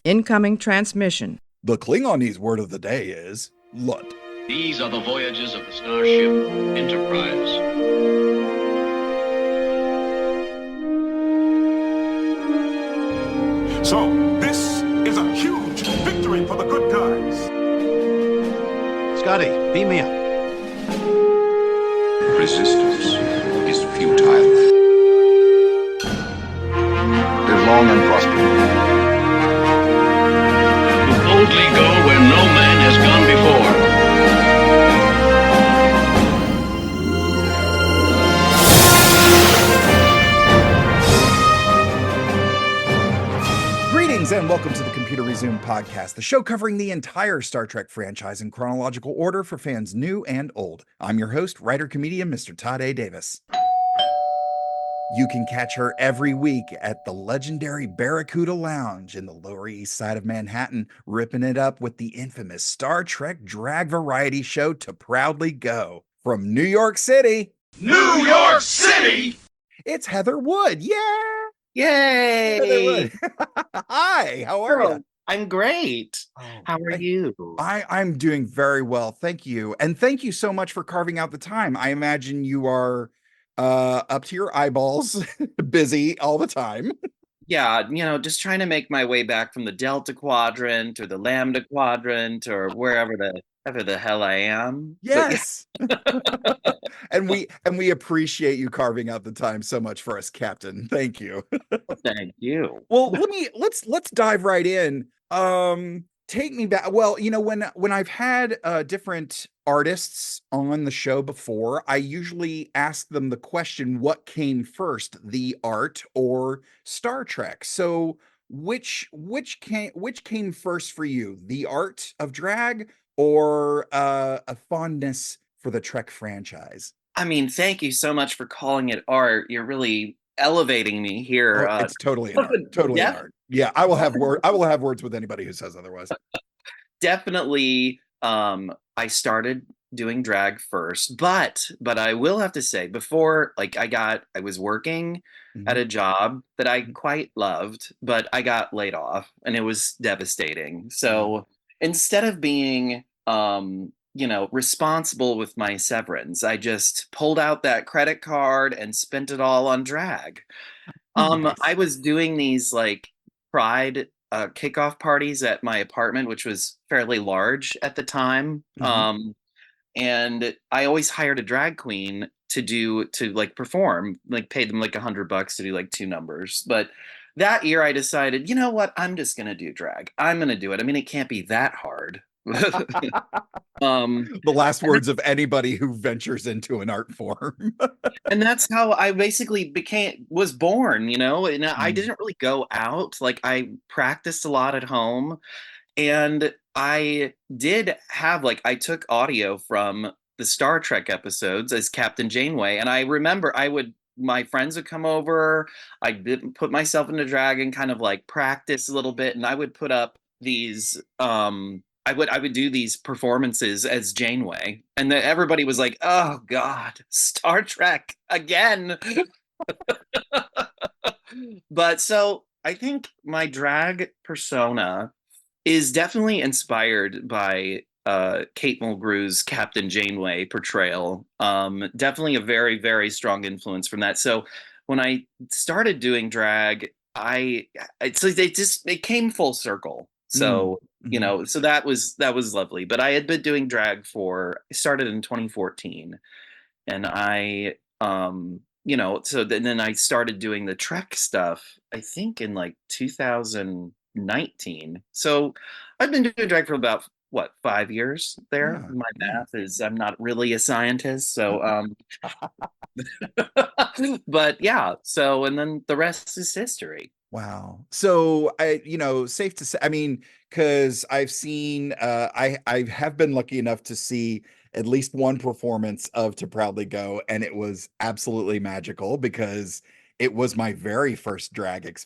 Incoming transmission. The Klingonese word of the day is Lut. These are the voyages of the starship Enterprise. So, this is a huge victory for the good guys. Scotty, beam me up. Resistance is futile. Live long and prosper. Boldly go where no man has gone before. Greetings and welcome to the Computer Resume podcast, the show covering the entire Star Trek franchise in chronological order for fans new and old. I'm your host, writer-comedian Mr. Todd A. Davis. You can catch her every week at the legendary Barracuda Lounge in the Lower East Side of Manhattan, ripping it up with the infamous Star Trek drag variety show To Proudly Go. From New York City, it's Heather Wood. Yeah! Yay! Heather Wood. Hi, how are you? I'm great. How are you? I'm doing very well, thank you. And thank you so much for carving out the time. I imagine you are up to your eyeballs, busy all the time. Yeah, just trying to make my way back from the Delta Quadrant or the Lambda Quadrant or wherever the hell I am. Yes. And we appreciate you carving out the time so much for us, Captain. Thank you. Thank you. Well, let's dive right in. Take me back. Well, when I've had different artists on the show before, I usually ask them the question, what came first, the art or Star Trek? So which came first for you, the art of drag or a fondness for the Trek franchise? I mean, thank you so much for calling it art. You're really elevating me here. It's totally an art. Totally an art. Yeah, I will have words with anybody who says otherwise. Definitely, I started doing drag first, but I will have to say, before, like, I was working at a job that I quite loved, but I got laid off and it was devastating. So instead of being responsible with my severance, I just pulled out that credit card and spent it all on drag. Nice. I was doing these like Pride kickoff parties at my apartment, which was fairly large at the time. And I always hired a drag queen to perform, like paid them like $100 to do like 2 numbers. But that year I decided, you know what, I'm just gonna do drag. I'm gonna do it. I mean, it can't be that hard. The last words of anybody who ventures into an art form. And that's how I basically was born, and I didn't really go out. Like, I practiced a lot at home, and I did have, I took audio from the Star Trek episodes as Captain Janeway, and I remember my friends would come over, I did put myself into drag and kind of practice a little bit, and I would put up these I would do these performances as Janeway, and then everybody was like, "Oh God, Star Trek again." But so I think my drag persona is definitely inspired by Kate Mulgrew's Captain Janeway portrayal. Definitely a very, very strong influence from that. So when I started doing drag, it came full circle. So so that was lovely. But I had been doing drag I started in 2014, and I so then I started doing the Trek stuff, I think in 2019. So I've been doing drag for about 5 years there. Yeah, My math is, I'm not really a scientist, so but yeah, so and then the rest is history. Wow. So safe to say, I mean, because I've seen, I have been lucky enough to see at least one performance of To Proudly Go, and it was absolutely magical because it was my very first drag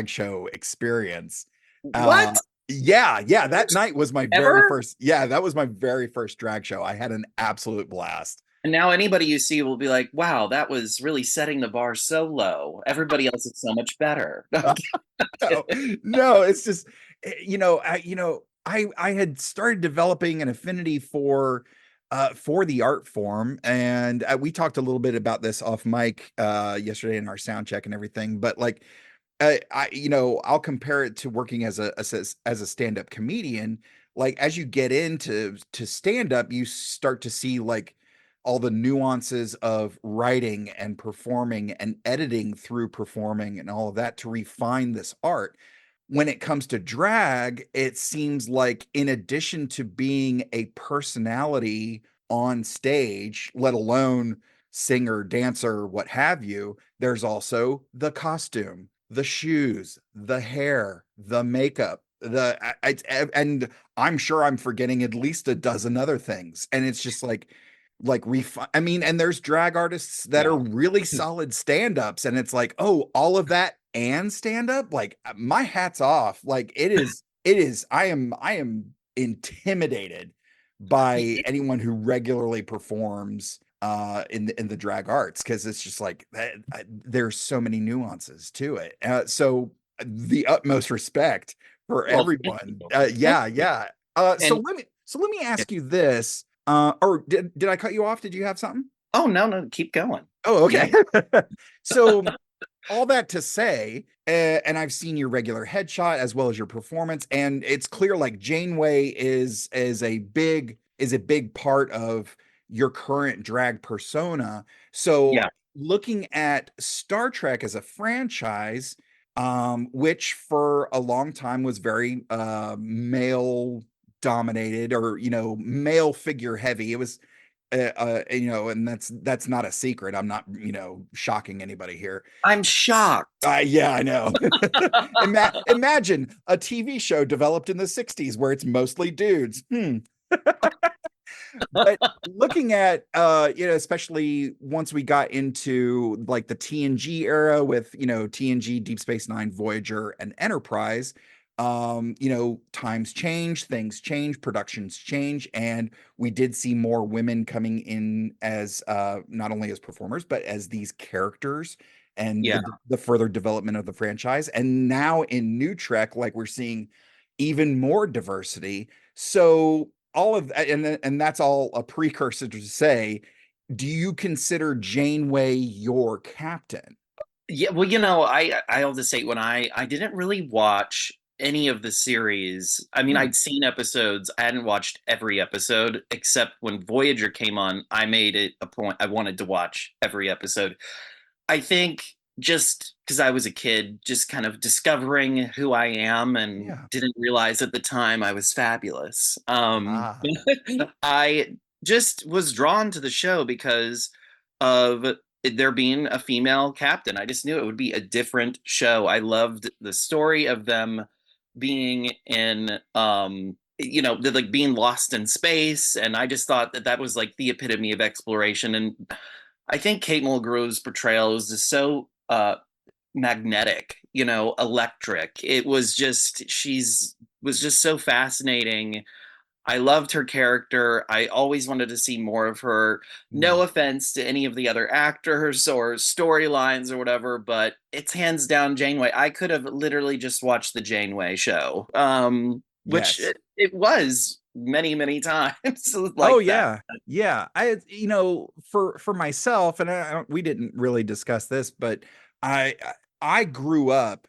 show experience. What? Yeah, that night was my Ever? very first. Yeah, that was my very first drag show. I had an absolute blast. And now anybody you see will be like, wow, that was really setting the bar so low. Everybody else is so much better. No, no, it's just I had started developing an affinity for the art form, and we talked a little bit about this off mic yesterday in our sound check and everything, but like I'll compare it to working as a stand-up comedian. Like as you get into stand up, you start to see like all the nuances of writing and performing and editing through performing and all of that to refine this art. When it comes to drag, it seems like in addition to being a personality on stage, let alone singer, dancer, what have you, there's also the costume, the shoes, the hair, the makeup, and I'm sure I'm forgetting at least a dozen other things. And it's just I mean, and there's drag artists that are Yeah. really solid stand-ups, and it's like, oh, all of that and stand up, like my hat's off. Like I am intimidated by anyone who regularly performs in the drag arts, because it's just like there's so many nuances to it. So the utmost respect for Well, thank everyone. you. Thank Yeah, you. yeah. So And let me ask you this. Or did I cut you off? Did you have something? oh no, no, keep going. Oh, Yeah. okay. So all that to say, and I've seen your regular headshot as well as your performance, and it's clear like Janeway is a big part of your current drag persona. So Yeah. looking at Star Trek as a franchise, which for a long time was very male dominated, or male figure heavy. It was and that's not a secret. I'm not, shocking anybody here. I'm shocked. Yeah, I know. Imagine a TV show developed in the 60s where it's mostly dudes. But looking at especially once we got into like the TNG era with TNG, Deep Space Nine, Voyager, and Enterprise, times change, things change, productions change, and we did see more women coming in as not only as performers but as these characters, and Yeah. the further development of the franchise. And now in New Trek, like we're seeing even more diversity. So all of that, and that's all a precursor to say, do you consider Janeway your captain? Yeah, well, I'll just say when I didn't really watch any of the series. I mean, Hmm. I'd seen episodes. I hadn't watched every episode except when Voyager came on. I made it a point. I wanted to watch every episode. I think just because I was a kid, just kind of discovering who I am and Yeah. didn't realize at the time I was fabulous. Ah. I just was drawn to the show because of there being a female captain. I just knew it would be a different show. I loved the story of them being in like being lost in space, and I just thought that that was like the epitome of exploration. And I think Kate Mulgrew's portrayal was just so magnetic, electric. It was just she's was just so fascinating. I loved her character. I always wanted to see more of her. No Mm. offense to any of the other actors or storylines or whatever, but it's hands down Janeway. I could have literally just watched the Janeway show, which Yes. it was many, many times Oh like that. yeah. Yeah. For myself, and we didn't really discuss this, but I I grew up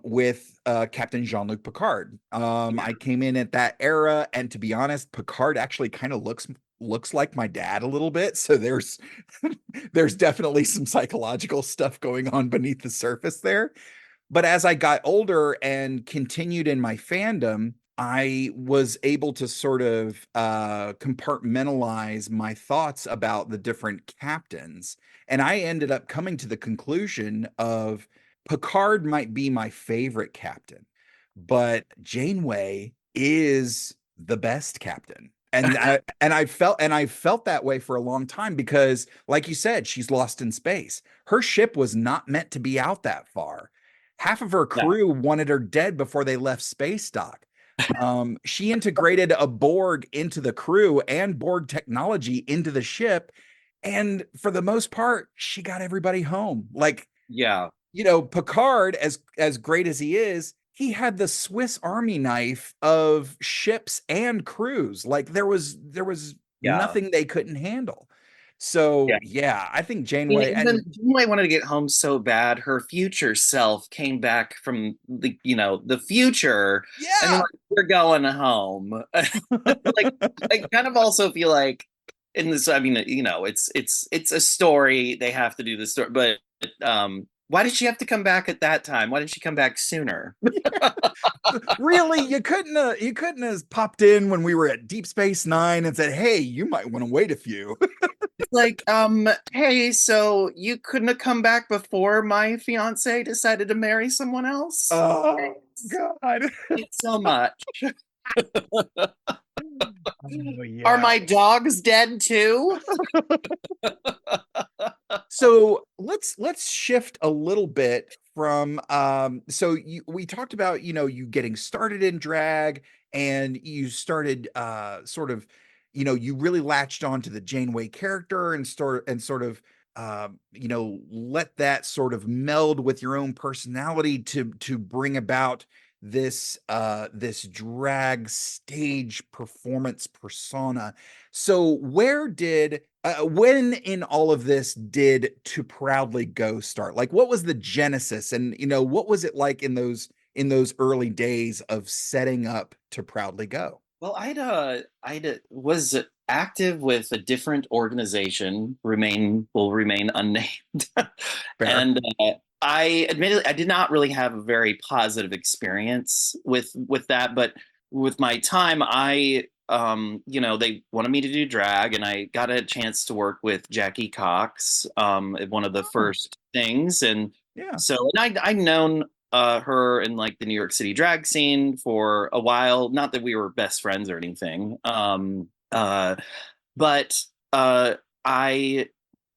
with Captain Jean-Luc Picard. Yeah. I came in at that era, and to be honest, Picard actually kind of looks like my dad a little bit. So there's there's definitely some psychological stuff going on beneath the surface there. But as I got older and continued in my fandom, I was able to sort of compartmentalize my thoughts about the different captains. And I ended up coming to the conclusion of Picard might be my favorite captain, but Janeway is the best captain. I felt that way for a long time because, like you said, she's lost in space. Her ship was not meant to be out that far. Half of her Yeah. crew wanted her dead before they left space dock. She integrated a Borg into the crew and Borg technology into the ship, And for the most part, she got everybody home. Like, Yeah. Picard, as great as he is, he had the Swiss Army knife of ships and crews. Like there was Yeah. nothing they couldn't handle. Yeah. So yeah, I think I mean, Janeway even and Janeway wanted to get home so bad. Her future self came back from the future, and they're yeah. like, "We're going home." Like, I kind of also feel like in this. I mean, it's a story. They have to do the story, but why did she have to come back at that time? Why didn't she come back sooner? Really, you couldn't have popped in when we were at Deep Space Nine and said, "Hey, you might want to wait a few." It's like, hey, so you couldn't have come back before my fiance decided to marry someone else? Oh God. Thanks so much. Oh Are yeah. my dogs dead too? So let's shift a little bit from we talked about you getting started in drag, and you started sort of you really latched on to the Janeway character and sort of let that sort of meld with your own personality to bring about this drag stage performance persona. So when in all of this did To Proudly Go start? Like, what was the genesis, and what was it like in those early days of setting up To Proudly Go? Well, I'd was active with a different organization, will remain unnamed, Fair. and I admittedly I did not really have a very positive experience with that, but with my time, they wanted me to do drag, and I got a chance to work with Jackie Cox at one of the Oh, first things, and yeah. so and I'd known her in like the New York City drag scene for a while. Not that we were best friends or anything, but I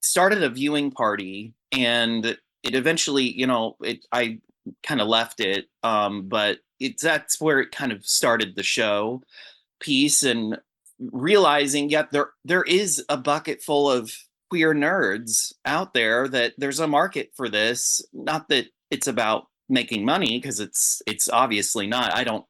started a viewing party, and it eventually, I kind of left it, but that's where it kind of started the show piece, and realizing, yeah, there is a bucket full of queer nerds out there, that there's a market for this. Not that it's about making money, because it's obviously not. I don't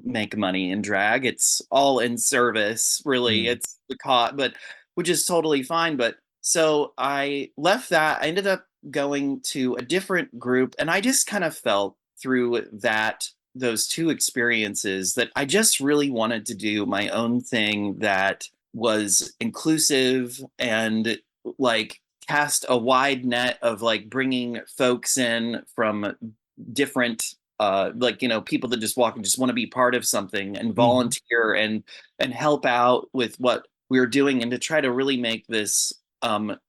make money in drag. It's all in service, really. Mm. It's the cost, but which is totally fine. But so I left that. I ended up going to a different group, and I just kind of felt through those two experiences that I just really wanted to do my own thing that was inclusive, and like cast a wide net of like bringing folks in from different people that just walk and just want to be part of something and Mhm. volunteer and help out with what we're doing, and to try to really make this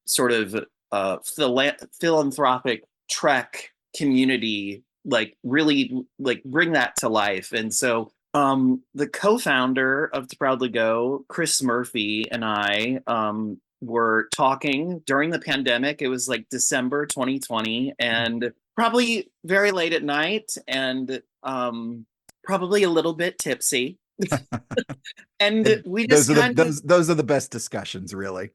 sort of philanthropic trek community, like really like bring that to life. And so the co-founder of To Proudly Go, Chris Murphy, and I were talking during the pandemic. It was like December 2020, and probably very late at night, and probably a little bit tipsy. And we Those just are the kind of those are the best discussions, really.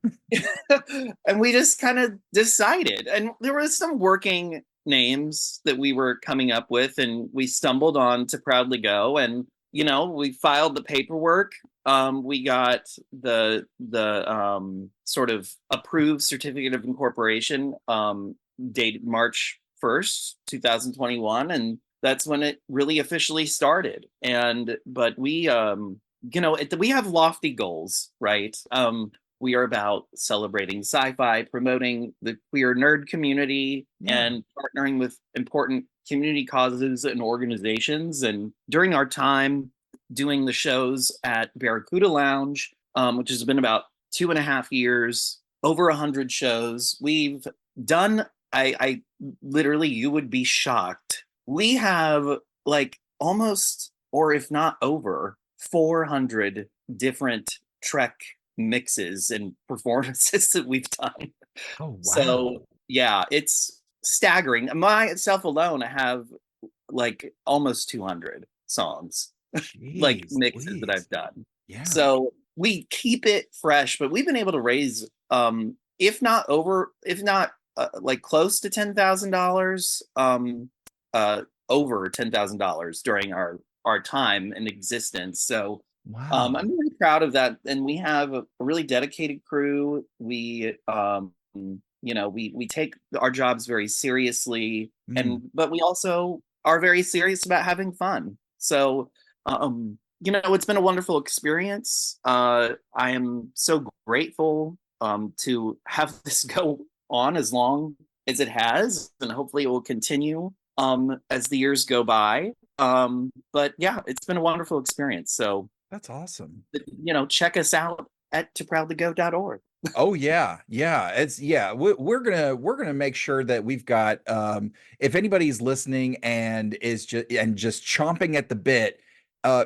and we just kind of decided, and there was some working names that we were coming up with, and we stumbled on To Proudly Go, and we filed the paperwork. We got the sort of approved certificate of incorporation, dated March 1st, 2021, and that's when it really officially started. And but we have lofty goals, right? We are about celebrating sci-fi, promoting the queer nerd community, Yeah. and partnering with important community causes and organizations. And during our time doing the shows at Barracuda Lounge, which has been about 2.5 years, over 100 shows, we've done. I literally, you would be shocked. We have like almost, or if not over, 400 different Trek mixes and performances that we've done. Oh, So wow. yeah, it's staggering. Myself alone, I have like almost 200 songs, like Jeez mixes that Louise. I've done. Yeah. So we keep it fresh, but we've been able to raise if not like close to $10,000, over $10,000 during our time in existence. So Wow. I'm really proud of that, and we have a really dedicated crew. We take our jobs very seriously, Mm, and we also are very serious about having fun. So it's been a wonderful experience. I am so grateful to have this go on as long as it has, and hopefully it will continue as the years go by. But yeah, it's been a wonderful experience. So that's awesome. check us out at toproudtogo.org. Oh yeah, yeah. It's yeah. We're gonna make sure that we've got if anybody's listening and is just chomping at the bit,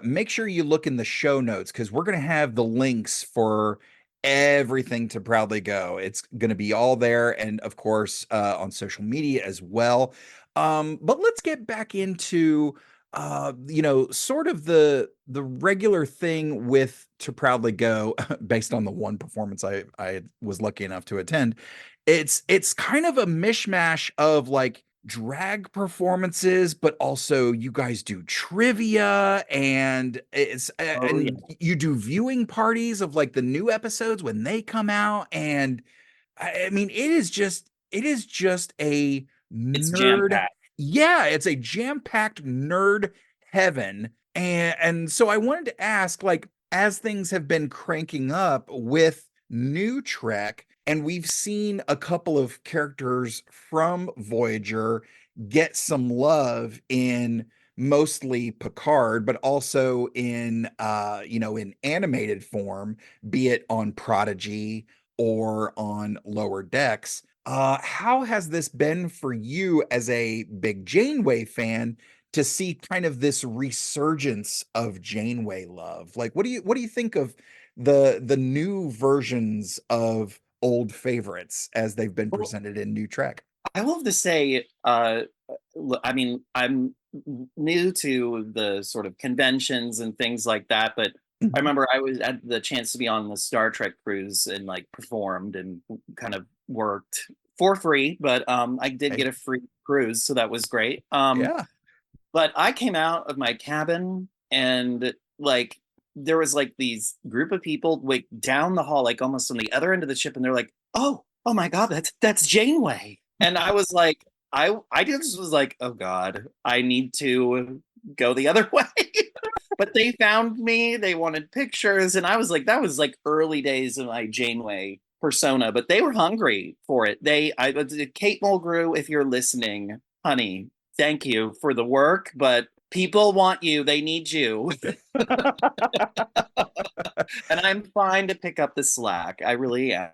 make sure you look in the show notes because we're gonna have the links for everything to Proudly Go. It's gonna be all there, and of course on social media as well. But let's get back into sort of the regular thing with To Proudly Go based on the one performance I was lucky enough to attend. It's kind of a mishmash of like drag performances, but also you guys do trivia and Oh yeah, you do viewing parties of like the new episodes when they come out. And I mean, it is just a it's jam nerd. packed. Yeah, it's a jam-packed nerd heaven. And so I wanted to ask, like, as things have been cranking up with new Trek, and we've seen a couple of characters from Voyager get some love in mostly Picard, but also in animated form, be it on Prodigy or on Lower Decks. How has this been for you as a big Janeway fan to see kind of this resurgence of Janeway love? Like, what do you think of the new versions of old favorites as they've been Well, presented in new Trek? I will have to say, I mean, I'm new to the sort of conventions and things like that, but I Mhm. remember I had the chance to be on the Star Trek cruise and like performed and kind of worked for free, but I did Hey, get a free cruise, so that was great. yeah. But I came out of my cabin and like there was like these group of people like down the hall, like almost on the other end of the ship, and they're like, oh my God, that's Janeway. And I was like, I just was like, oh God, I need to go the other way. But they found me, they wanted pictures, and I was like, that was like early days of my Janeway persona, but they were hungry for it. Kate Mulgrew, if you're listening, honey, thank you for the work, but people want you, they need you. And I'm fine to pick up the slack. I really am.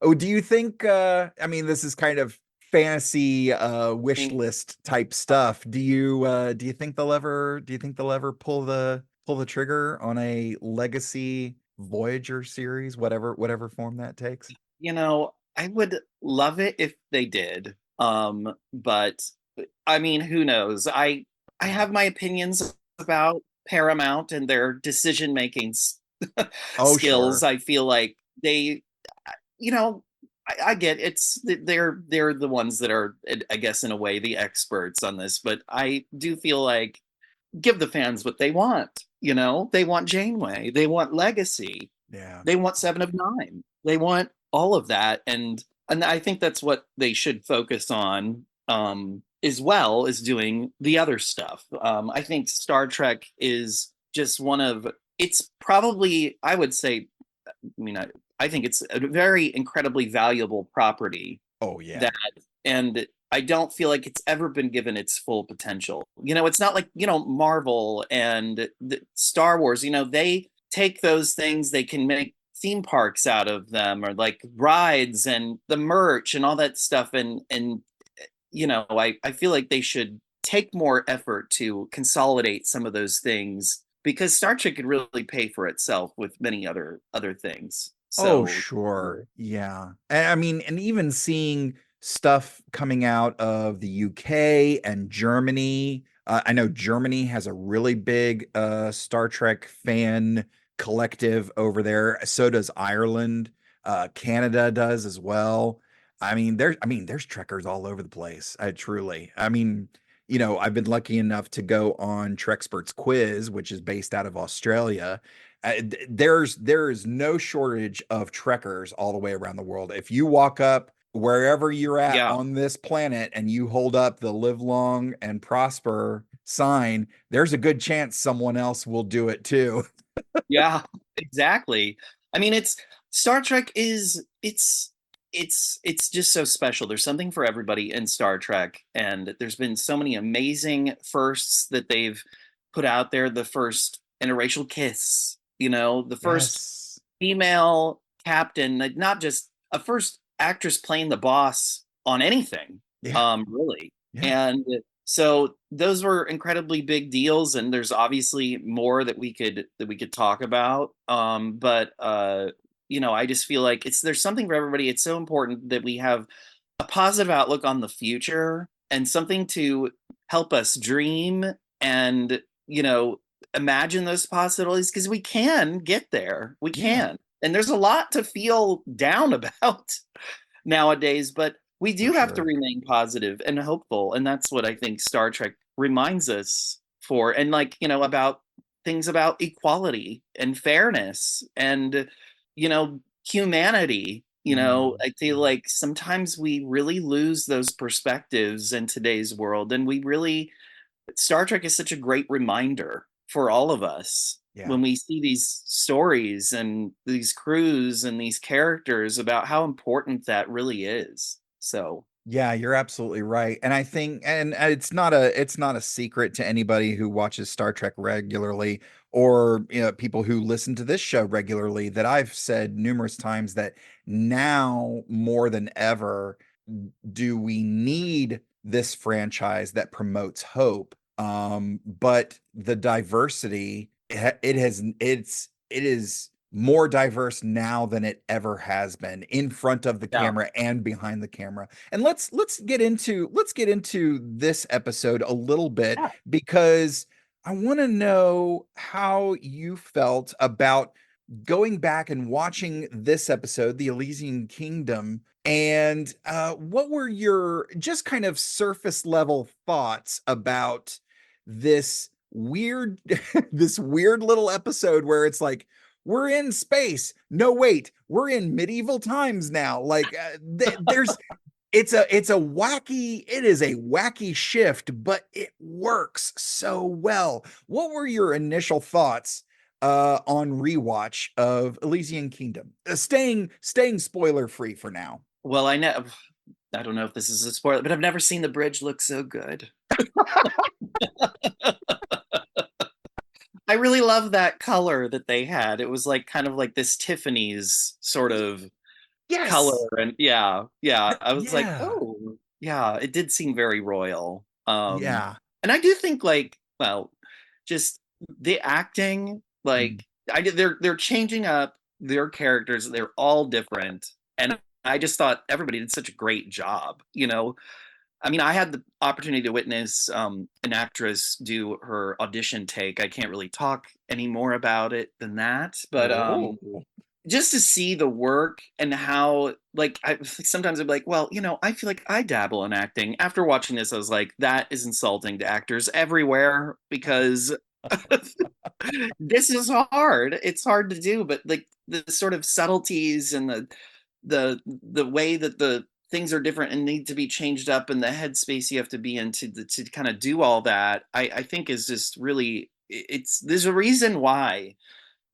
Oh, do you think I mean this is kind of fantasy wish list type stuff. Do you think they'll ever pull the trigger on a legacy Voyager series, whatever form that takes? I would love it if they did. But I mean, who knows? I have my opinions about Paramount and their decision making Oh, skills. sure. I feel like they, you know, I get they're the ones that are, I guess, in a way, the experts on this. But I do feel like give the fans what they want. They want Janeway, they want Legacy, Yeah. they want Seven of Nine, they want all of that, and I think that's what they should focus on. As well as doing the other stuff. I think Star Trek is just one of it's probably I would say I think it's a very incredibly valuable property Oh, yeah. that and I don't feel like it's ever been given its full potential. It's not like, Marvel and Star Wars, they take those things, they can make theme parks out of them or like rides and the merch and all that stuff. And I feel like they should take more effort to consolidate some of those things because Star Trek could really pay for itself with many other things. Oh, So sure. Yeah. I mean, and even seeing stuff coming out of the UK and Germany. I know Germany has a really big Star Trek fan collective over there. So does Ireland. Canada does as well. There's trekkers all over the place. I've been lucky enough to go on Trexpert's quiz, which is based out of Australia. There is no shortage of trekkers all the way around the world. If you walk up wherever you're at Yeah. on this planet and you hold up the live long and prosper sign, there's a good chance someone else will do it too. Yeah, exactly. I mean, it's Star Trek is it's just so special. There's something for everybody in Star Trek, and there's been so many amazing firsts that they've put out there. The first interracial kiss, the first Yes. female captain, like not just a first actress playing the boss on anything, Yeah. really. Yeah. And so those were incredibly big deals, and there's obviously more that we could talk about. But I just feel like there's something for everybody. It's so important that we have a positive outlook on the future and something to help us dream and imagine those possibilities, because we can get there. We Yeah. can. And there's a lot to feel down about nowadays, but we For do have to sure. remain positive and hopeful, and that's what I think Star Trek reminds us for. And about things about equality and fairness and humanity. I feel like sometimes we really lose those perspectives in today's world, and Star Trek is such a great reminder for all of us Yeah. when we see these stories and these crews and these characters about how important that really is. So, Yeah, you're absolutely right. And I think and it's not a secret to anybody who watches Star Trek regularly, or people who listen to this show regularly, that I've said numerous times that now more than ever do we need this franchise that promotes hope. But the diversity, it is more diverse now than it ever has been, in front of the yeah. camera and behind the camera. And let's get into this episode a little bit, Yeah. because I want to know how you felt about going back and watching this episode, the Elysian Kingdom, and what were your just kind of surface level thoughts about this weird this weird little episode where it's like, we're in space. No, wait, we're in medieval times now. Like, there's it is a wacky shift, but it works so well. What were your initial thoughts on rewatch of Elysian Kingdom? Staying spoiler free for now. Well, I don't know if this is a spoiler, but I've never seen the bridge look so good. I really love that color that they had. It was like kind of like this Tiffany's sort of color, Yes. and yeah. I was like, Yeah. oh, yeah, it did seem very royal. Yeah. And I do think, like, well, just the acting, Mm. like they're changing up their characters. They're all different, and I just thought everybody did such a great job. I mean, I had the opportunity to witness an actress do her audition take. I can't really talk any more about it than that, but Oh. just to see the work and how, like, sometimes I'm like, well, I feel like I dabble in acting. After watching this, I was like, that is insulting to actors everywhere, because this is hard. It's hard to do, but like the sort of subtleties and the way that the things are different and need to be changed up, and the headspace you have to be in to kind of do all that, I think is just really, there's a reason why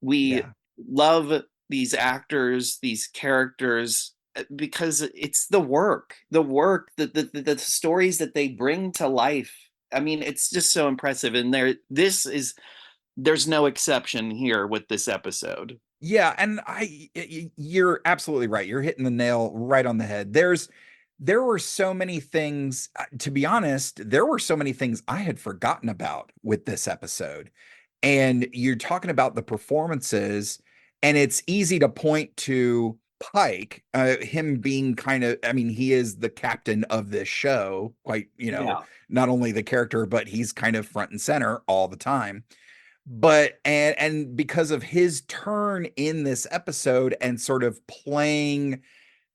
we Yeah. love these actors, these characters, because it's the work the stories that they bring to life. I mean, it's just so impressive, and there's no exception here with this episode. Yeah, and you're absolutely right. You're hitting the nail right on the head. There were so many things, to be honest, there were so many things I had forgotten about with this episode. And you're talking about the performances, and it's easy to point to Pike, him being he is the captain of this show, quite, Yeah. not only the character, but he's kind of front and center all the time. but and because of his turn in this episode and sort of playing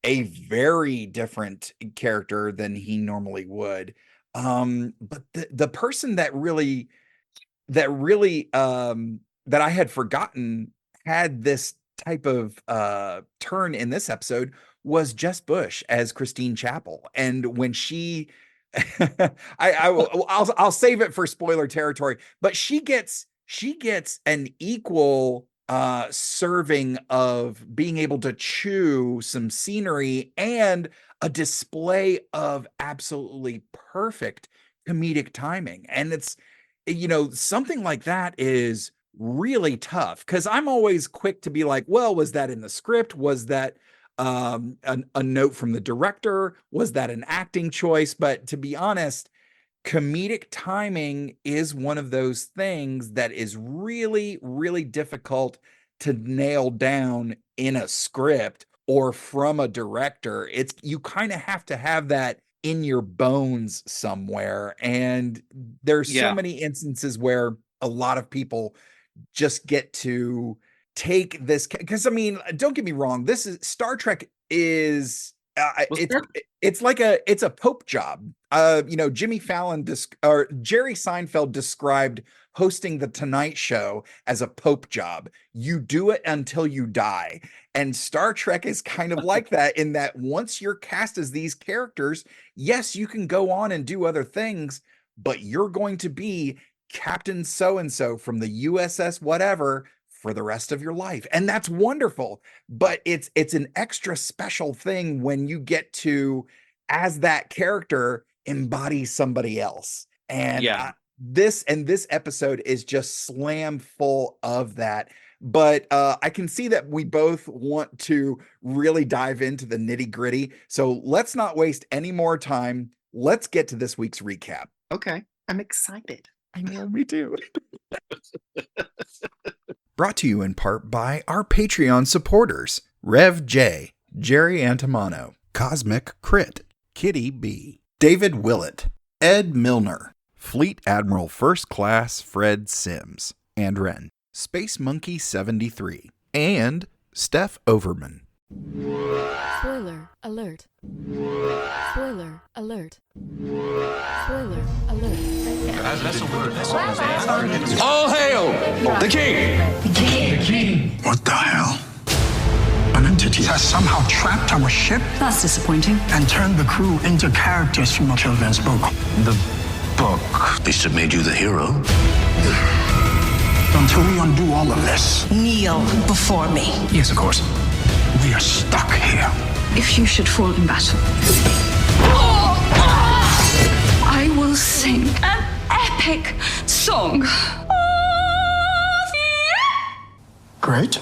a very different character than he normally would. But the person that I had forgotten had this type of turn in this episode was Jess Bush as Christine Chapel. And when she I'll save it for spoiler territory, but she gets an equal serving of being able to chew some scenery and a display of absolutely perfect comedic timing. And it's, something like that is really tough because I'm always quick to be like, well, was that in the script? Was that a note from the director? Was that an acting choice? But to be honest, comedic timing is one of those things that is really, really difficult to nail down in a script or from a director. It's you kind of have to have that in your bones somewhere. And there's so Yeah. many instances where a lot of people just get to take this because I mean, don't get me wrong, this is Star Trek is Was it's there- it's a Pope job. Jimmy Fallon or Jerry Seinfeld described hosting the Tonight Show as a Pope job. You do it until you die. And Star Trek is kind of like that in that once you're cast as these characters, yes, you can go on and do other things, but you're going to be Captain so and so from the USS whatever for the rest of your life. And that's wonderful, but it's an extra special thing when you get to as that character embody somebody else. And Yeah. this episode is just slam full of that. But I can see that we both want to really dive into the nitty-gritty. So let's not waste any more time. Let's get to this week's recap. Okay. I'm excited. I know, me too. Brought to you in part by our Patreon supporters, Rev J, Jerry Antimano, Cosmic Crit, Kitty B, David Willett, Ed Milner, Fleet Admiral First Class Fred Sims, and Ren, Space Monkey 73, and Steph Overman. Spoiler alert. Spoiler alert. Spoiler alert. All hail the king! What the hell? An entity has somehow trapped our ship That's disappointing. and turned the crew into characters from a children's book. The book. At least it made you the hero. Until we undo all of this. Kneel before me. Yes, of course. We are stuck here. If you should fall in battle, I will sing an epic song. Great.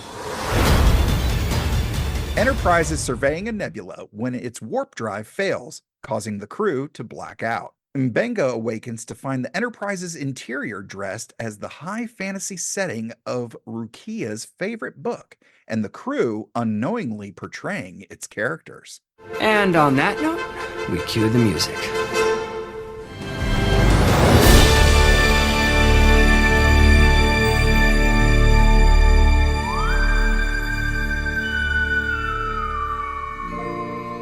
Enterprise is surveying a nebula when its warp drive fails, causing the crew to black out. Mbenga awakens to find the Enterprise's interior dressed as the high fantasy setting of Rukia's favorite book, and the crew unknowingly portraying its characters. And on that note, we cue the music.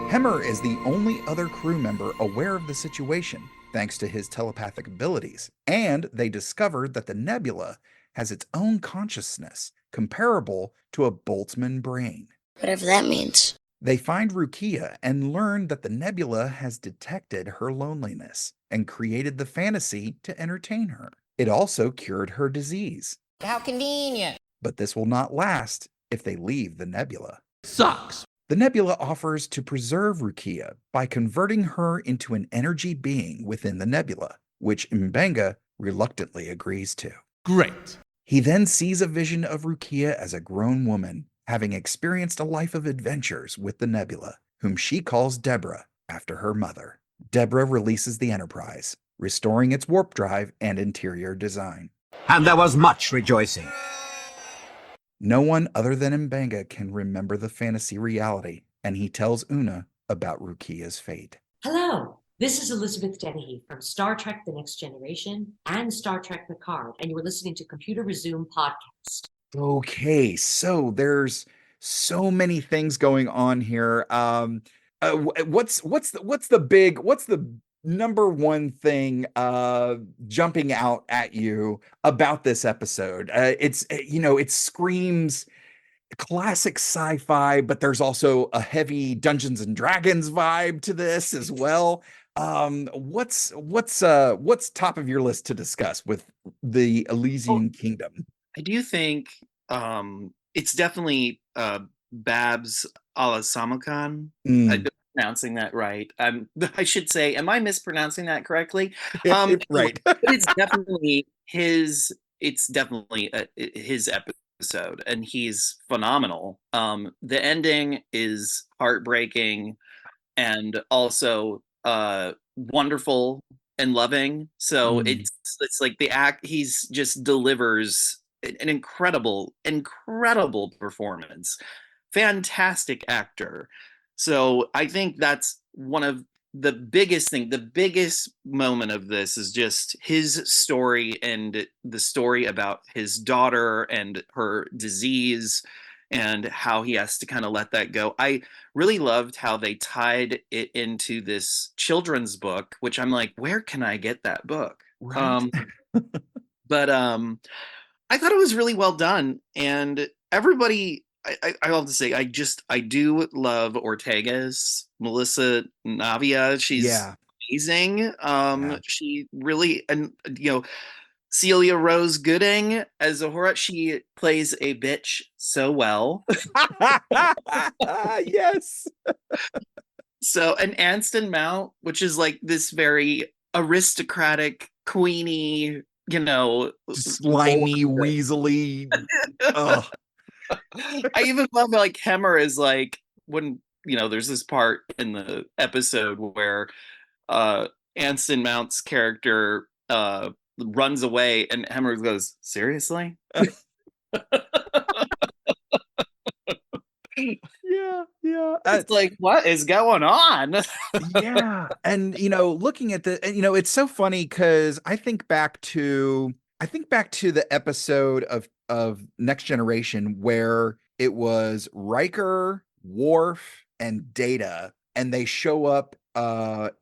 Hemmer is the only other crew member aware of the situation, thanks to his telepathic abilities, and they discover that the nebula has its own consciousness, comparable to a Boltzmann brain. Whatever that means. They find Rukia and learn that the nebula has detected her loneliness and created the fantasy to entertain her. It also cured her disease. How convenient. But this will not last if they leave the nebula. Sucks. The nebula offers to preserve Rukia by converting her into an energy being within the nebula, which Mbenga reluctantly agrees to. Great. He then sees a vision of Rukia as a grown woman, having experienced a life of adventures with the nebula, whom she calls Deborah after her mother. Deborah releases the Enterprise, restoring its warp drive and interior design. And there was much rejoicing. No one other than Mbenga can remember the fantasy reality, and he tells Una about Rukia's fate. Hello. This is Elizabeth Dennehy from Star Trek The Next Generation and Star Trek Picard, and you are listening to Computer Resume Podcast. Okay, so there's so many things going on here. What's the number one thing jumping out at you about this episode? It screams classic sci-fi, but there's also a heavy Dungeons and Dragons vibe to this as well. What's top of your list to discuss with the Elysian Kingdom? I do think it's definitely Babs a la Samarkand. I'm pronouncing that right. I should say, am I mispronouncing that correctly? Right. But it's definitely his. It's definitely his episode, and he's phenomenal. The ending is heartbreaking, and also wonderful and loving. So it's like the act. He's just delivers an incredible performance. Fantastic actor. So I think that's one of the biggest moment of this is just his story and the story about his daughter and her disease and how he has to kind of let that go. I really loved how they tied it into this children's book, which I'm like, where can I get that book? Right. But I thought it was really well done, and everybody. I have to say, I do love Ortega's Melissa Navia. She's amazing. She really, and Celia Rose Gooding as Zahora, she plays a bitch so well. Yes. So, and Anston Mount, which is like this very aristocratic, queenie, slimy, weaselly. I even love like Hemmer is like when there's this part in the episode where Anston Mount's character runs away and Hemmer goes, seriously? Yeah. It's like, what is going on? Yeah. And looking at it's so funny because I think back to the episode of Next Generation where it was Riker, Worf, and Data, and they show up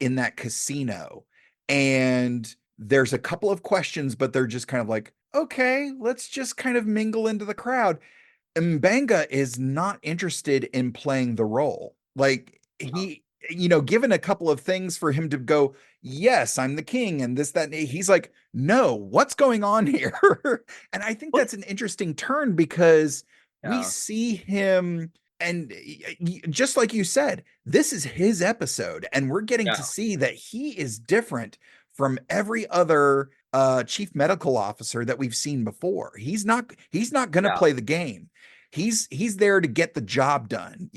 in that casino, and there's a couple of questions, but they're just kind of like, okay, let's just kind of mingle into the crowd. M'Benga is not interested in playing the role. Like he, given a couple of things for him to go, yes, I'm the king and this, that, and he's like, no, what's going on here? And I think that's an interesting turn because we see him, and just like you said, this is his episode, and we're getting to see that he is different from every other chief medical officer that we've seen before. He's not going to play the game. He's there to get the job done,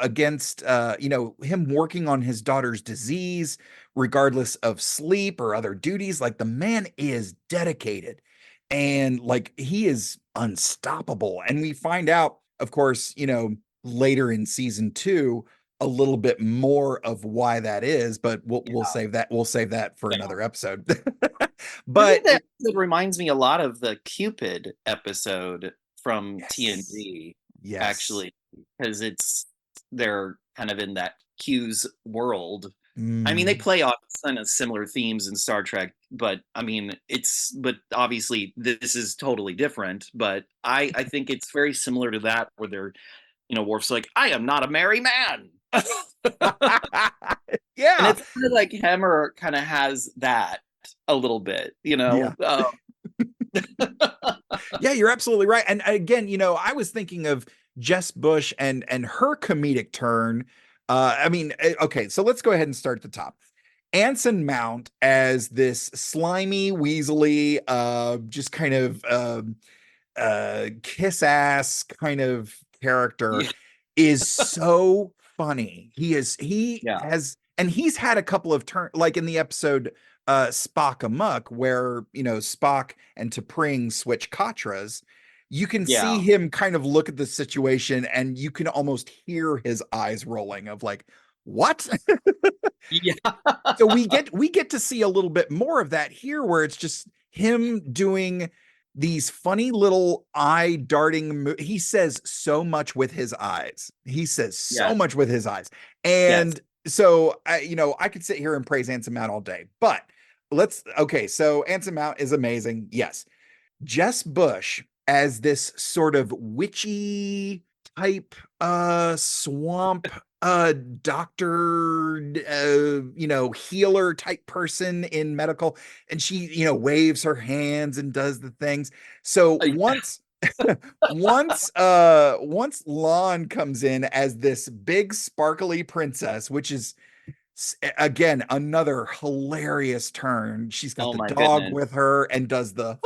against, him working on his daughter's disease, regardless of sleep or other duties. Like, the man is dedicated and like he is unstoppable. And we find out, of course, later in season 2, a little bit more of why that is, but we'll save that for another episode. But that reminds me a lot of the Cupid episode from TNG, actually, because they're kind of in that Q's world. I mean, they play off kind of similar themes in Star Trek, but I mean, but obviously this is totally different. But I think it's very similar to that, where they're, Worf's like, I am not a merry man. Yeah, and it's kind of like Hemmer kind of has that a little bit, Yeah. Yeah, you're absolutely right. And again, I was thinking of Jess Bush and her comedic turn. Okay, so let's go ahead and start at the top. Anson Mount as this slimy, weaselly, just kind of kiss ass kind of character is so funny. He's had a couple of turns, like in the episode Spock Amok, where Spock and T'Pring switch Katras. You can see him kind of look at the situation, and you can almost hear his eyes rolling of like, what? Yeah. So we get to see a little bit more of that here, where it's just him doing these funny little eye darting. He says so much with his eyes. He says so Yes. much with his eyes, Yes. and so I could sit here and praise Anson Mount all day, but so Anson Mount is amazing. Yes. Jess Bush as this sort of witchy type swamp doctor healer type person in medical, and she waves her hands and does the things. So once once Lon comes in as this big sparkly princess, which is again another hilarious turn. She's got the my dog goodness. with her and does the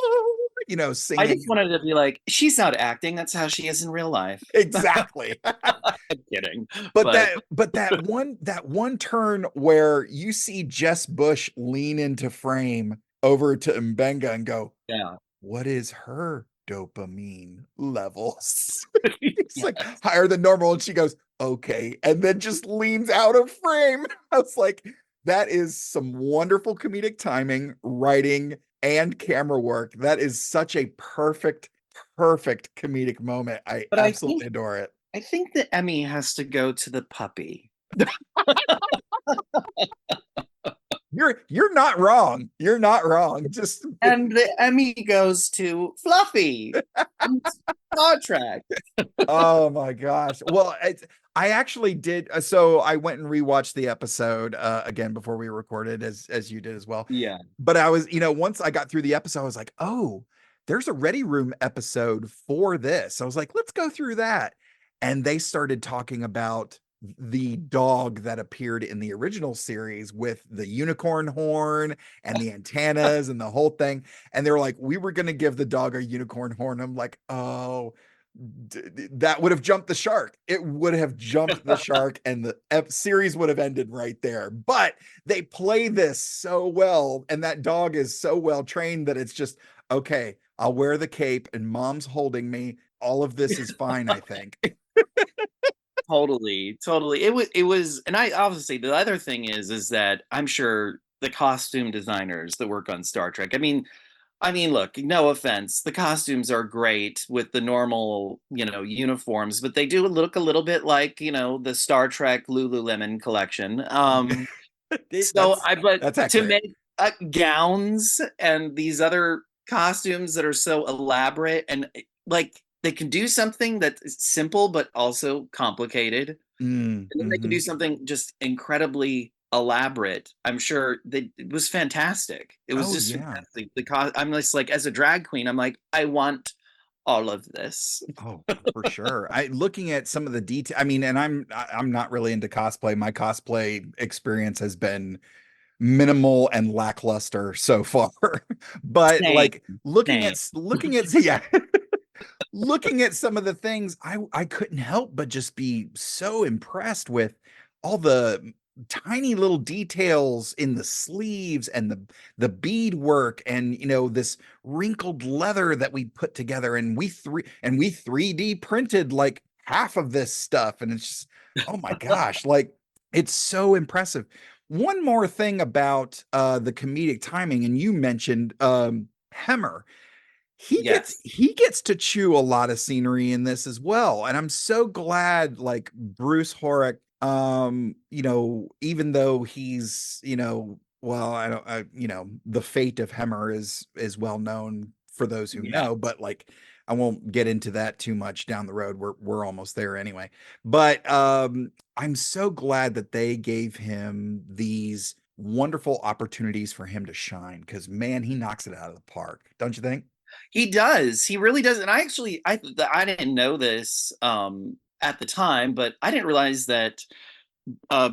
singing. I just wanted to be like, she's not acting. That's how she is in real life. Exactly. I'm kidding. But that one turn where you see Jess Bush lean into frame over to Mbenga and go, yeah, what is her dopamine levels? It's like higher than normal. And she goes, okay. And then just leans out of frame. I was like, that is some wonderful comedic timing, writing, and camera work. That is such a perfect comedic moment. I absolutely adore it. I think the Emmy has to go to the puppy. You're not wrong. You're not wrong. And the Emmy goes to Fluffy from Star Trek. Oh my gosh. Well, I actually did. So I went and rewatched the episode again before we recorded, as you did as well. Yeah. But I was, once I got through the episode, I was like, oh, there's a Ready Room episode for this. I was like, let's go through that. And they started talking about the dog that appeared in the original series with the unicorn horn and the antennas and the whole thing. And they were like, we were going to give the dog a unicorn horn. I'm like, oh, that would have jumped the shark. It would have jumped the shark and the series would have ended right there. But they play this so well. And that dog is so well trained that it's just, okay, I'll wear the cape and mom's holding me. All of this is fine, I think. Totally. It was, and I obviously the other thing is that I'm sure the costume designers that work on Star Trek. I mean, look, no offense, the costumes are great with the normal, uniforms, but they do look a little bit like, the Star Trek Lululemon collection. To make gowns and these other costumes that are so elaborate and like they can do something that's simple but also complicated, and then they can do something just incredibly elaborate. I'm sure that it was fantastic. It was fantastic. I'm just like, as a drag queen, I'm like, I want all of this. Oh, for sure. Looking at some of the detail. I mean, and I'm not really into cosplay. My cosplay experience has been minimal and lackluster so far. But like looking at looking at some of the things, I couldn't help but just be so impressed with all the tiny little details in the sleeves and the bead work and this wrinkled leather that we put together, and we 3D printed like half of this stuff, and it's just, oh my gosh, like it's so impressive. One more thing about the comedic timing, and you mentioned Hemmer. He gets to chew a lot of scenery in this as well. And I'm so glad, like Bruce Horrick, even though he's, the fate of Hemmer is well known for those who know, but like, I won't get into that too much down the road. We're almost there anyway. But I'm so glad that they gave him these wonderful opportunities for him to shine, because man, he knocks it out of the park. Don't you think? He does. He really does. And I didn't know this at the time, but I didn't realize that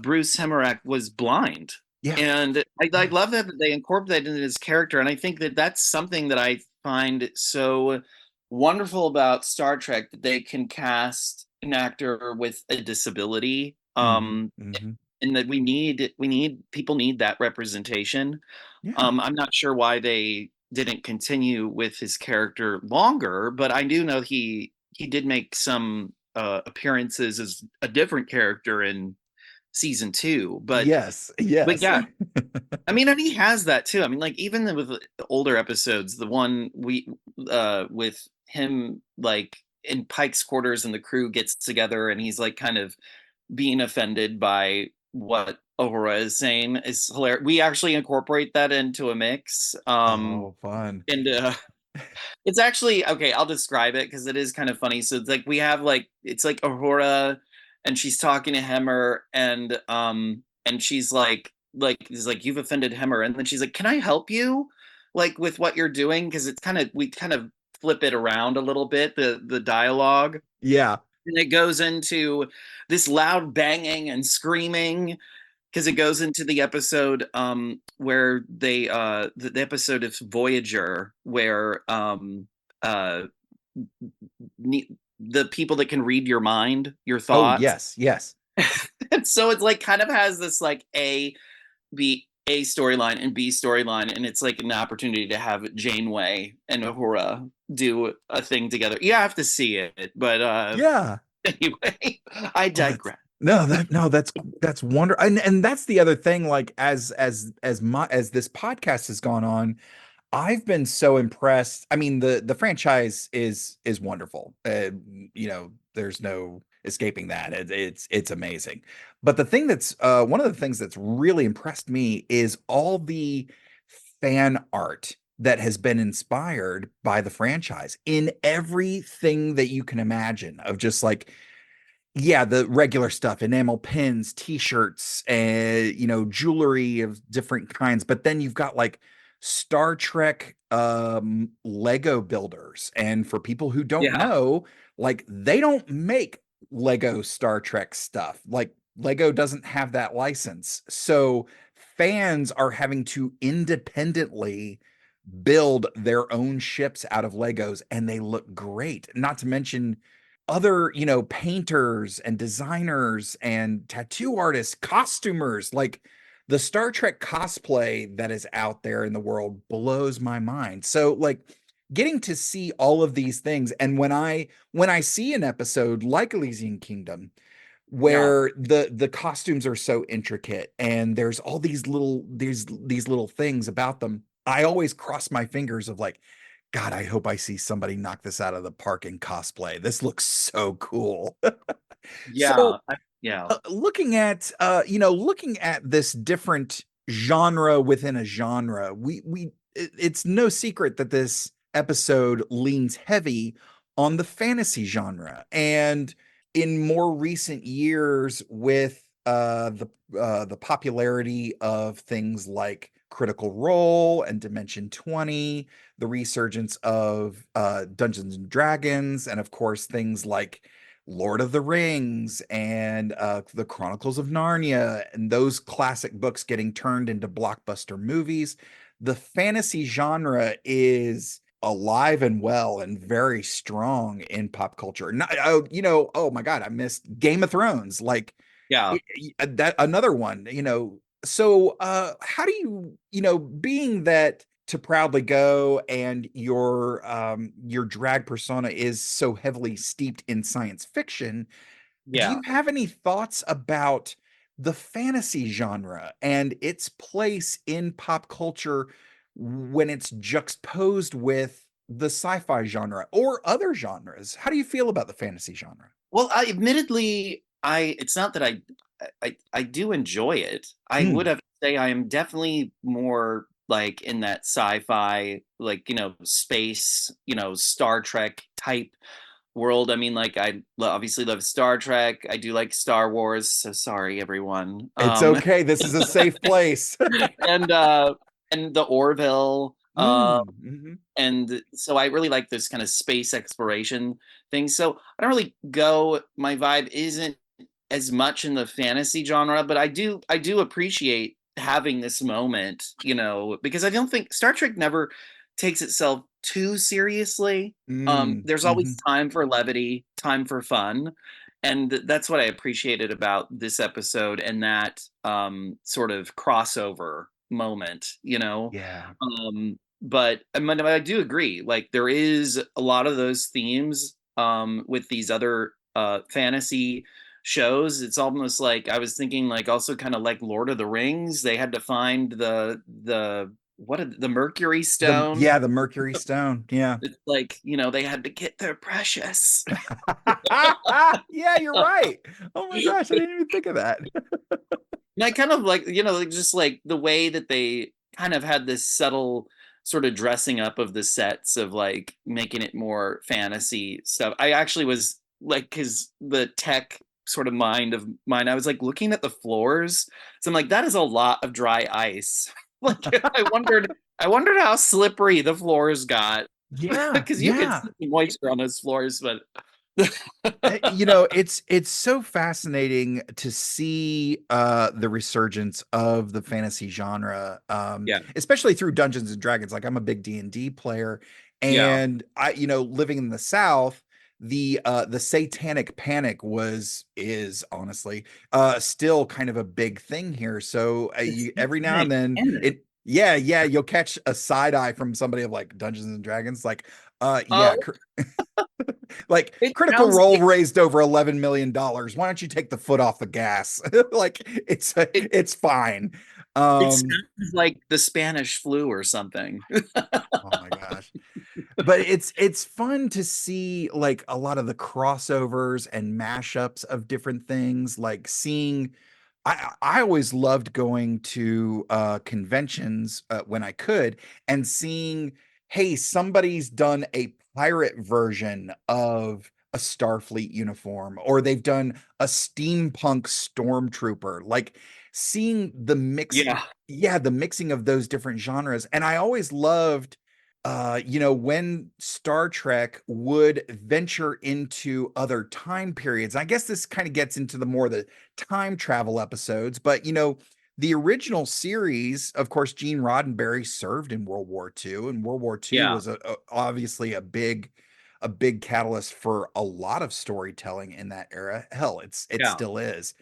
Bruce Hemmerich was blind. Yeah. And I love that they incorporated into his character. And I think that that's something that I find so wonderful about Star Trek, that they can cast an actor with a disability. And that people need that representation. Yeah. I'm not sure why they didn't continue with his character longer, but I do know he did make some appearances as a different character in season 2, but Yes, yes. yeah, I mean, and he has that too. I mean, like even with the older episodes, the one with him like in Pike's quarters and the crew gets together and he's like kind of being offended by what Uhura is saying is hilarious. We actually incorporate that into a mix. Oh, fun. And it's actually okay, I'll describe it because it is kind of funny. So it's like we have like it's like Uhura and she's talking to Hemmer and she's like he's like you've offended Hemmer and then she's like can I help you like with what you're doing because it's kind of we kind of flip it around a little bit the dialogue. Yeah. And it goes into this loud banging and screaming because it goes into the episode where they the episode of Voyager where the people that can read your mind, your thoughts. Oh, yes. And so it's like kind of has this like A storyline and B storyline, and it's like an opportunity to have Janeway and Uhura do a thing together. You have to see it, but Yeah. anyway, I digress. That's wonderful. And that's the other thing, like as this podcast has gone on, I've been so impressed. I mean, the franchise is wonderful. There's no escaping that. It's amazing. But the thing that's one of the things that's really impressed me is all the fan art that has been inspired by the franchise in everything that you can imagine of just like the regular stuff, enamel pins, t-shirts, and jewelry of different kinds. But then you've got like Star Trek Lego builders. And for people who don't know, like they don't make Lego Star Trek stuff. Like Lego doesn't have that license. So fans are having to independently build their own ships out of Legos and they look great. Not to mention other, painters and designers and tattoo artists, costumers, like the Star Trek cosplay that is out there in the world blows my mind. So like getting to see all of these things. And when I see an episode like Elysian Kingdom, where the costumes are so intricate and there's all these little things about them, I always cross my fingers of like, God, I hope I see somebody knock this out of the park in cosplay. This looks so cool. So, looking at this different genre within a genre, it's no secret that this episode leans heavy on the fantasy genre. And in more recent years, with the popularity of things like Critical Role and Dimension 20, the resurgence of Dungeons and Dragons, and of course things like Lord of the Rings and the Chronicles of Narnia, and those classic books getting turned into blockbuster movies. The fantasy genre is alive and well and very strong in pop culture. Oh my God, I missed Game of Thrones. Like, that another one, So how do being that To Proudly Go and your drag persona is so heavily steeped in science fiction, do you have any thoughts about the fantasy genre and its place in pop culture when it's juxtaposed with the sci-fi genre or other genres? How do you feel about the fantasy genre? Well, it's not that I do enjoy it. I would have to say I am definitely more like in that sci-fi, like, space, Star Trek type world. I mean, like I obviously love Star Trek. I do like Star Wars. So sorry, everyone. It's okay. This is a safe place. and the Orville. And so I really like this kind of space exploration thing. So I don't really my vibe isn't as much in the fantasy genre, but I do appreciate having this moment, because I don't think Star Trek never takes itself too seriously. There's always time for levity, time for fun. And that's what I appreciated about this episode and that sort of crossover moment, Yeah. But I do agree. Like there is a lot of those themes with these other fantasy shows. It's almost like I was thinking like also kind of like Lord of the Rings. They had to find the Mercury stone. The Mercury Stone. Yeah. It's like, they had to get their precious. Yeah, you're right. Oh my gosh, I didn't even think of that. And I kind of like, like just like the way that they kind of had this subtle sort of dressing up of the sets of like making it more fantasy stuff. I actually was like, because the tech sort of mind of mine, I was like looking at the floors. So I'm like, that is a lot of dry ice. Like I wondered how slippery the floors got. Yeah. Because you can see the moisture on those floors, but it's so fascinating to see the resurgence of the fantasy genre, especially through Dungeons and Dragons. Like, I'm a big D&D player, and I living in the South, the satanic panic is honestly still kind of a big thing here. So every now and then you'll catch a side eye from somebody of like Dungeons and Dragons, like like Critical Role raised over $11 million. Why don't you take the foot off the gas? Like it's fine. It sounds like the Spanish flu or something. Oh my gosh. But it's fun to see like a lot of the crossovers and mashups of different things, like seeing I always loved going to conventions when I could, and seeing, hey, somebody's done a pirate version of a Starfleet uniform, or they've done a steampunk stormtrooper, like seeing the mix. The mixing of those different genres. And I always loved when Star Trek would venture into other time periods. I guess this kind of gets into the time travel episodes, but the original series, of course, Gene Roddenberry served in World War II, and World War II was obviously a big catalyst for a lot of storytelling in that era. Hell, it still is.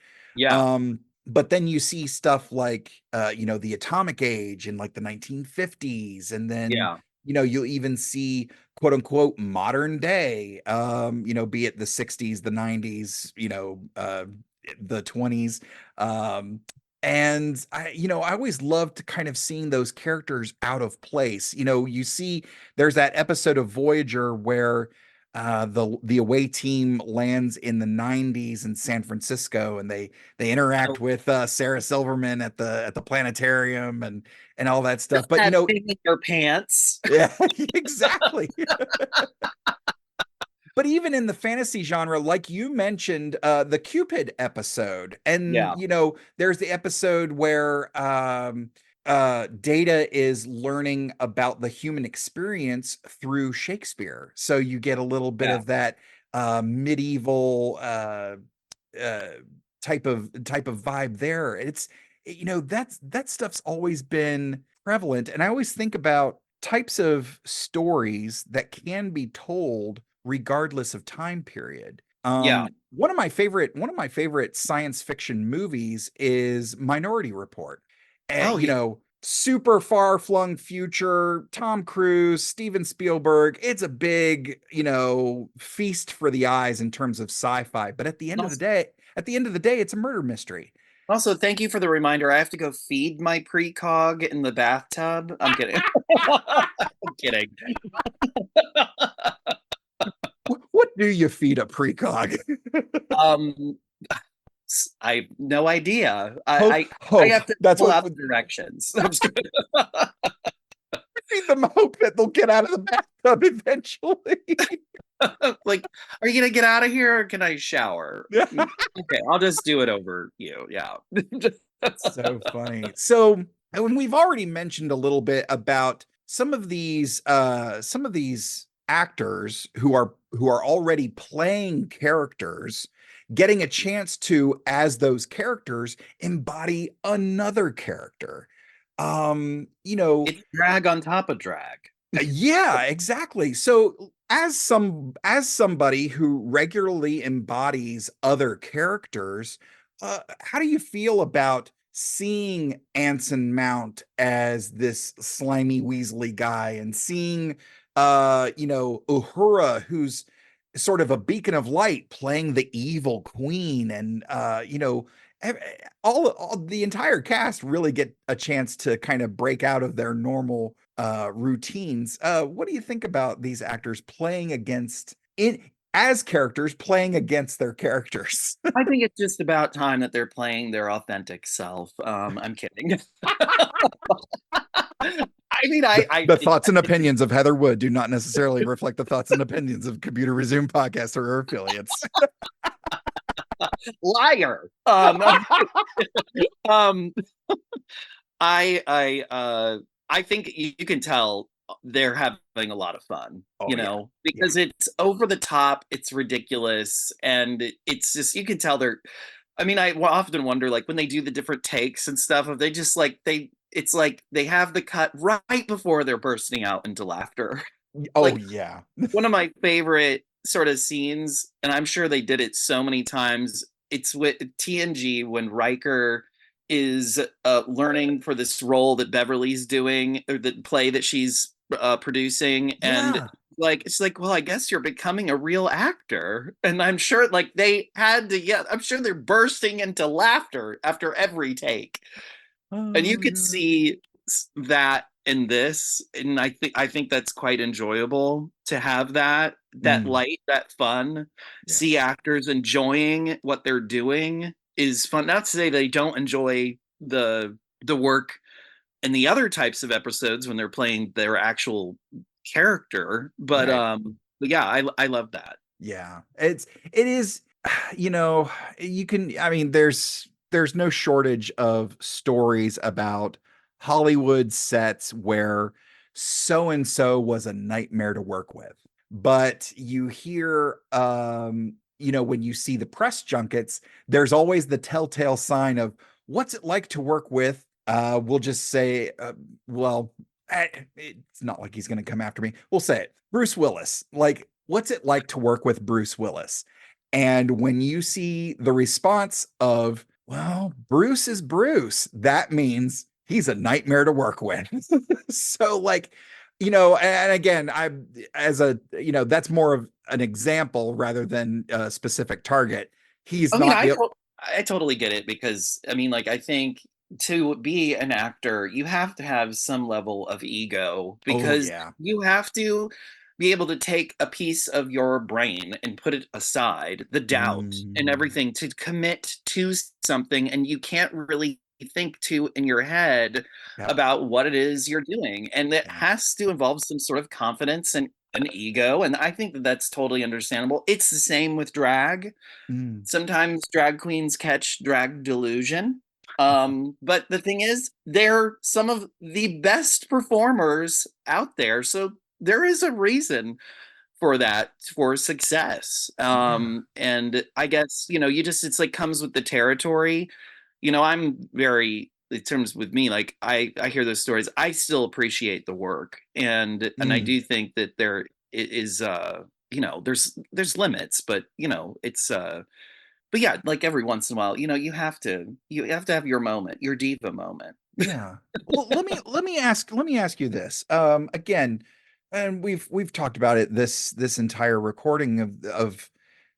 But then you see stuff like the atomic age in like the 1950s, and then you'll even see quote unquote modern day, be it the 60s, the 90s, the 20s. And I always loved kind of seeing those characters out of place. You see there's that episode of Voyager where the away team lands in the 90s in San Francisco, and they interact with Sarah Silverman at the planetarium and all that stuff. But thing in your pants. Yeah, exactly. But even in the fantasy genre, like you mentioned, the Cupid episode, and there's the episode where Data is learning about the human experience through Shakespeare. So you get a little bit of that medieval type of vibe there. It's that stuff's always been prevalent, and I always think about types of stories that can be told regardless of time period. One of my favorite science fiction movies is Minority Report. And, super far-flung future, Tom Cruise, Steven Spielberg. It's a big, feast for the eyes in terms of sci-fi. But at the end of the day, it's a murder mystery. Also, thank you for the reminder. I have to go feed my precog in the bathtub. I'm kidding. I'm kidding. What do you feed a precog? I have no idea. Hope. I have to That's pull what out the directions. I'm just kidding. Feed them hope that they'll get out of the bathtub eventually. Like, are you gonna get out of here, or can I shower? Okay, I'll just do it over you. Yeah. So funny. So, and we've already mentioned a little bit about some of these actors who are already playing characters, getting a chance to, as those characters, embody another character. It's drag on top of drag. Yeah, exactly. So as somebody who regularly embodies other characters, how do you feel about seeing Anson Mount as this slimy Weasley guy, and seeing Uhura, who's sort of a beacon of light playing the evil queen, and all the entire cast really get a chance to kind of break out of their normal routines. What do you think about these actors playing against in as characters playing against their characters? I think it's just about time that they're playing their authentic self. I'm kidding. I mean, The thoughts and opinions of Heather Wood do not necessarily reflect the thoughts and opinions of Computer Resume Podcast or her affiliates. Liar. I think you can tell they're having a lot of fun, because it's over the top, it's ridiculous, and it's just, you can tell they're, I mean, I often wonder, like, when they do the different takes and stuff, if they just it's like they have the cut right before they're bursting out into laughter. Oh, yeah. One of my favorite sort of scenes, and I'm sure they did it so many times, it's with TNG when Riker is learning for this role that Beverly's doing, or the play that she's producing, and it's like, well, I guess you're becoming a real actor. And I'm sure they had to, I'm sure they're bursting into laughter after every take. And you could see that in this, and I think that's quite enjoyable to have that light, that fun. See actors enjoying what they're doing is fun. Not to say they don't enjoy the work in the other types of episodes when they're playing their actual character, but yeah, I love that. Yeah, it is, you can, I mean, there's no shortage of stories about Hollywood sets where so and so was a nightmare to work with. But you hear when you see the press junkets, there's always the telltale sign of what's it like to work with, we'll just say, it's not like he's going to come after me. We'll say it. Bruce Willis. Like, what's it like to work with Bruce Willis? And when you see the response of, well, Bruce is Bruce, that means he's a nightmare to work with. So and again, that's more of an example rather than a specific target. He's I totally get it, because I mean, I think to be an actor, you have to have some level of ego, because you have to be able to take a piece of your brain and put it aside, the doubt and everything, to commit to something, and you can't really think in your head about what it is you're doing, and it has to involve some sort of confidence and an ego, and I think that's totally understandable. It's the same with drag. Sometimes drag queens catch drag delusion. But the thing is, they're some of the best performers out there, so there is a reason for that, for success. And I guess, it's comes with the territory. I'm very, in terms with me, I hear those stories, I still appreciate the work, and I do think that there is there's limits, but it's but yeah, every once in a while, you have to have your moment, your diva moment. Yeah. Well, let me ask you this. Again, and we've talked about it this entire recording of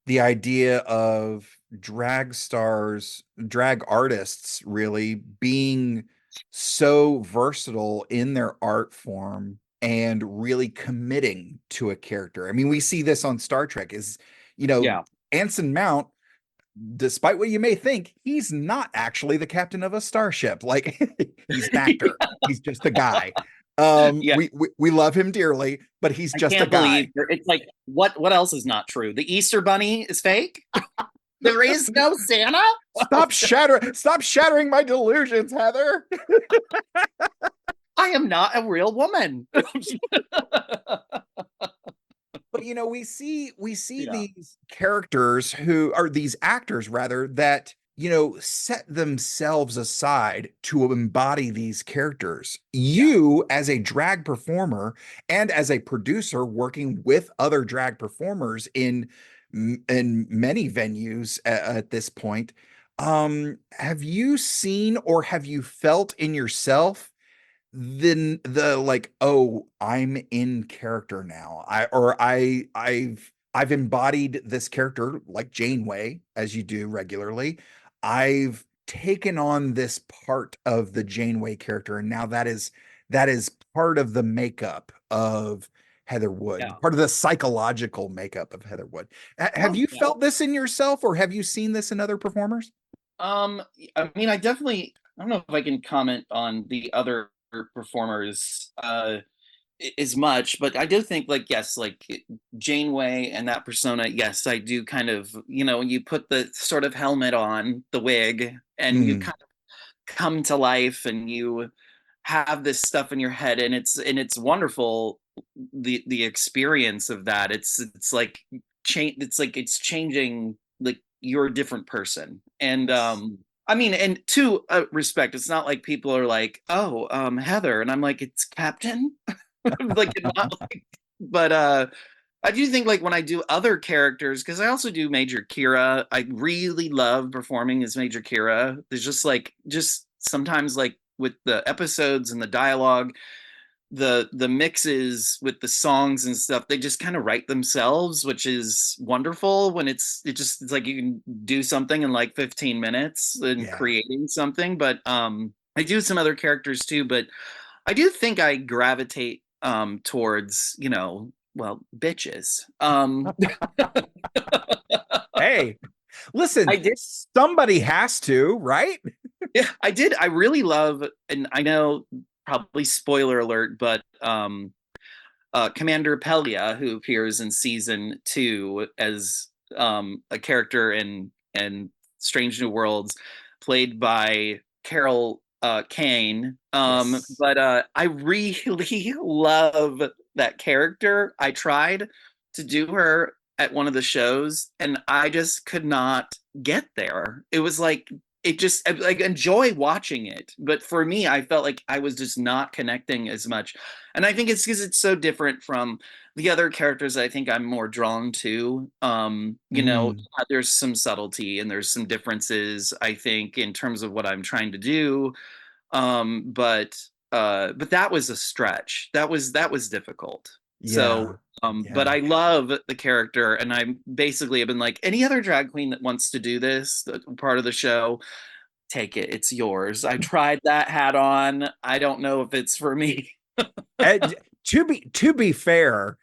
the idea of drag stars, drag artists really being so versatile in their art form and really committing to a character. I mean, we see this on Star Trek Anson Mount, despite what you may think, he's not actually the captain of a starship. He's an actor. He's just a guy. We love him dearly, but he's just a guy. It's what else is not true? The Easter Bunny is fake. There is no Santa. Stop shattering my delusions, Heather. I am not a real woman. But we see these characters who are these actors rather that set themselves aside to embody these characters. You, as a drag performer and as a producer working with other drag performers in many venues at this point, have you seen or have you felt in yourself I'm in character now? I've I've embodied this character like Janeway, as you do regularly. I've taken on this part of the Janeway character, and now that is part of the makeup of Heather Wood, Yeah. part of the psychological makeup of Heather Wood. Have you Yeah. felt this in yourself, or have you seen this in other performers? I mean, I don't know if I can comment on the other performers as much, but I do think, like, yes, like Janeway and that persona, yes, I do kind of, you put the sort of helmet on, the wig, and you Mm, kind of come to life, and you have this stuff in your head, and it's wonderful, the experience of that. It's like it's changing, like you're a different person. And yes. I mean, and to respect, it's not like people are like, oh, Heather, and I'm like, it's Captain. Like, not like, but I do think, like, when I do other characters, because I also do Major Kira, I really love performing as Major Kira. There's just sometimes, like, with the episodes and the dialogue, the mixes with the songs and stuff, they just kind of write themselves, which is wonderful when it's like you can do something in like 15 minutes and Yeah. creating something. But I do some other characters too, but I do think I gravitate towards, well, bitches. Hey, listen, I did. somebody has to, right? Yeah, I did. I really love, and I know, probably spoiler alert, but Commander Pelia, who appears in season 2 as a character in Strange New Worlds, played by Carol Kane. Yes. But I really love that character. I tried to do her at one of the shows, and I just could not get there. It was like, it just, I enjoy watching it, but for me, I felt like I was just not connecting as much. And I think it's because it's so different from the other characters I think I'm more drawn to. Mm, There's some subtlety and there's some differences, I think, in terms of what I'm trying to do. But that was a stretch. That was difficult. yeah. So but Yeah. I love the character, and I basically have been like, any other drag queen that wants to do this, part of the show, take it. It's yours. I tried that hat on. I don't know if it's for me. And to be fair,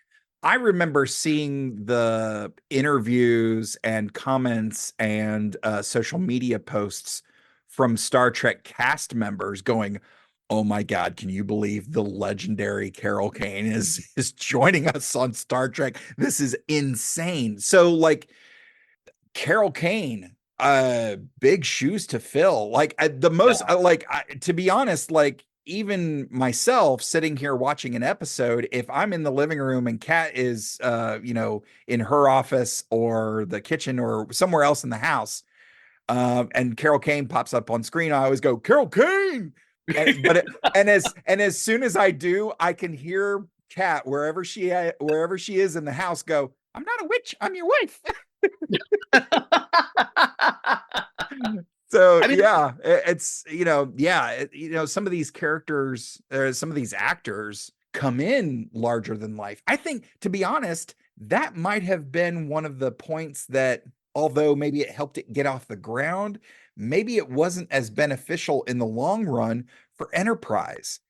I remember seeing the interviews and comments and social media posts from Star Trek cast members going, "Oh my God, can you believe the legendary Carol Kane is joining us on Star Trek? This is insane." So like Carol Kane, big shoes to fill. Like the most, Yeah. to be honest, like even myself sitting here watching an episode, if I'm in the living room and Kat is, in her office or the kitchen or somewhere else in the house, and Carol Kane pops up on screen, I always go, Carol Kane. And as soon as I do, I can hear Kat wherever she is in the house go, "I'm not a witch, I'm your wife." So I mean, yeah, it's some of these characters, some of these actors come in larger than life. I think, to be honest, that might have been one of the points that, although maybe it helped it get off the ground, maybe it wasn't as beneficial in the long run for Enterprise.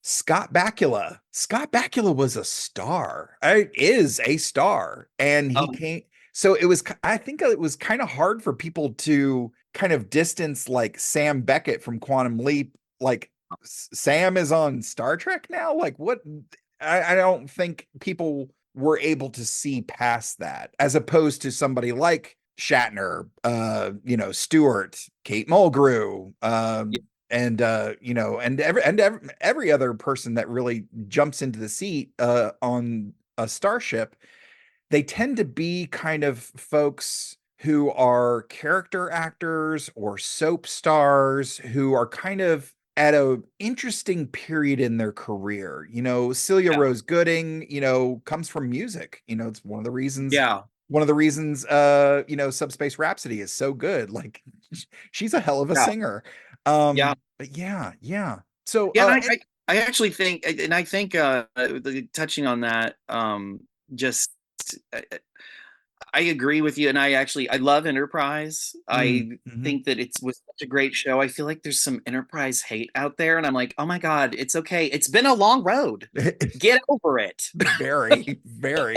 Scott Bakula was a star. Is a star, and he um, came. So I think it was kind of hard for people to kind of distance like Sam Beckett from Quantum Leap. Like, Sam is on Star Trek now. Like, what? I don't think people were able to see past that, as opposed to somebody like Shatner, Stewart, Kate Mulgrew, and every other person that really jumps into the seat on a starship. They tend to be kind of folks who are character actors or soap stars who are kind of at a interesting period in their career. Celia yeah. Rose Gooding, comes from music. It's Yeah. one of the reasons Subspace Rhapsody is so good. Like, she's a hell of a Yeah. singer. Yeah. But yeah. So Yeah, and I actually think, touching on that, just I agree with you, and I love Enterprise. I Mhm. think that it was such a great show. I feel like there's some Enterprise hate out there, and I'm like, oh my god, it's okay. It's been a long road. Get over it. Very, very.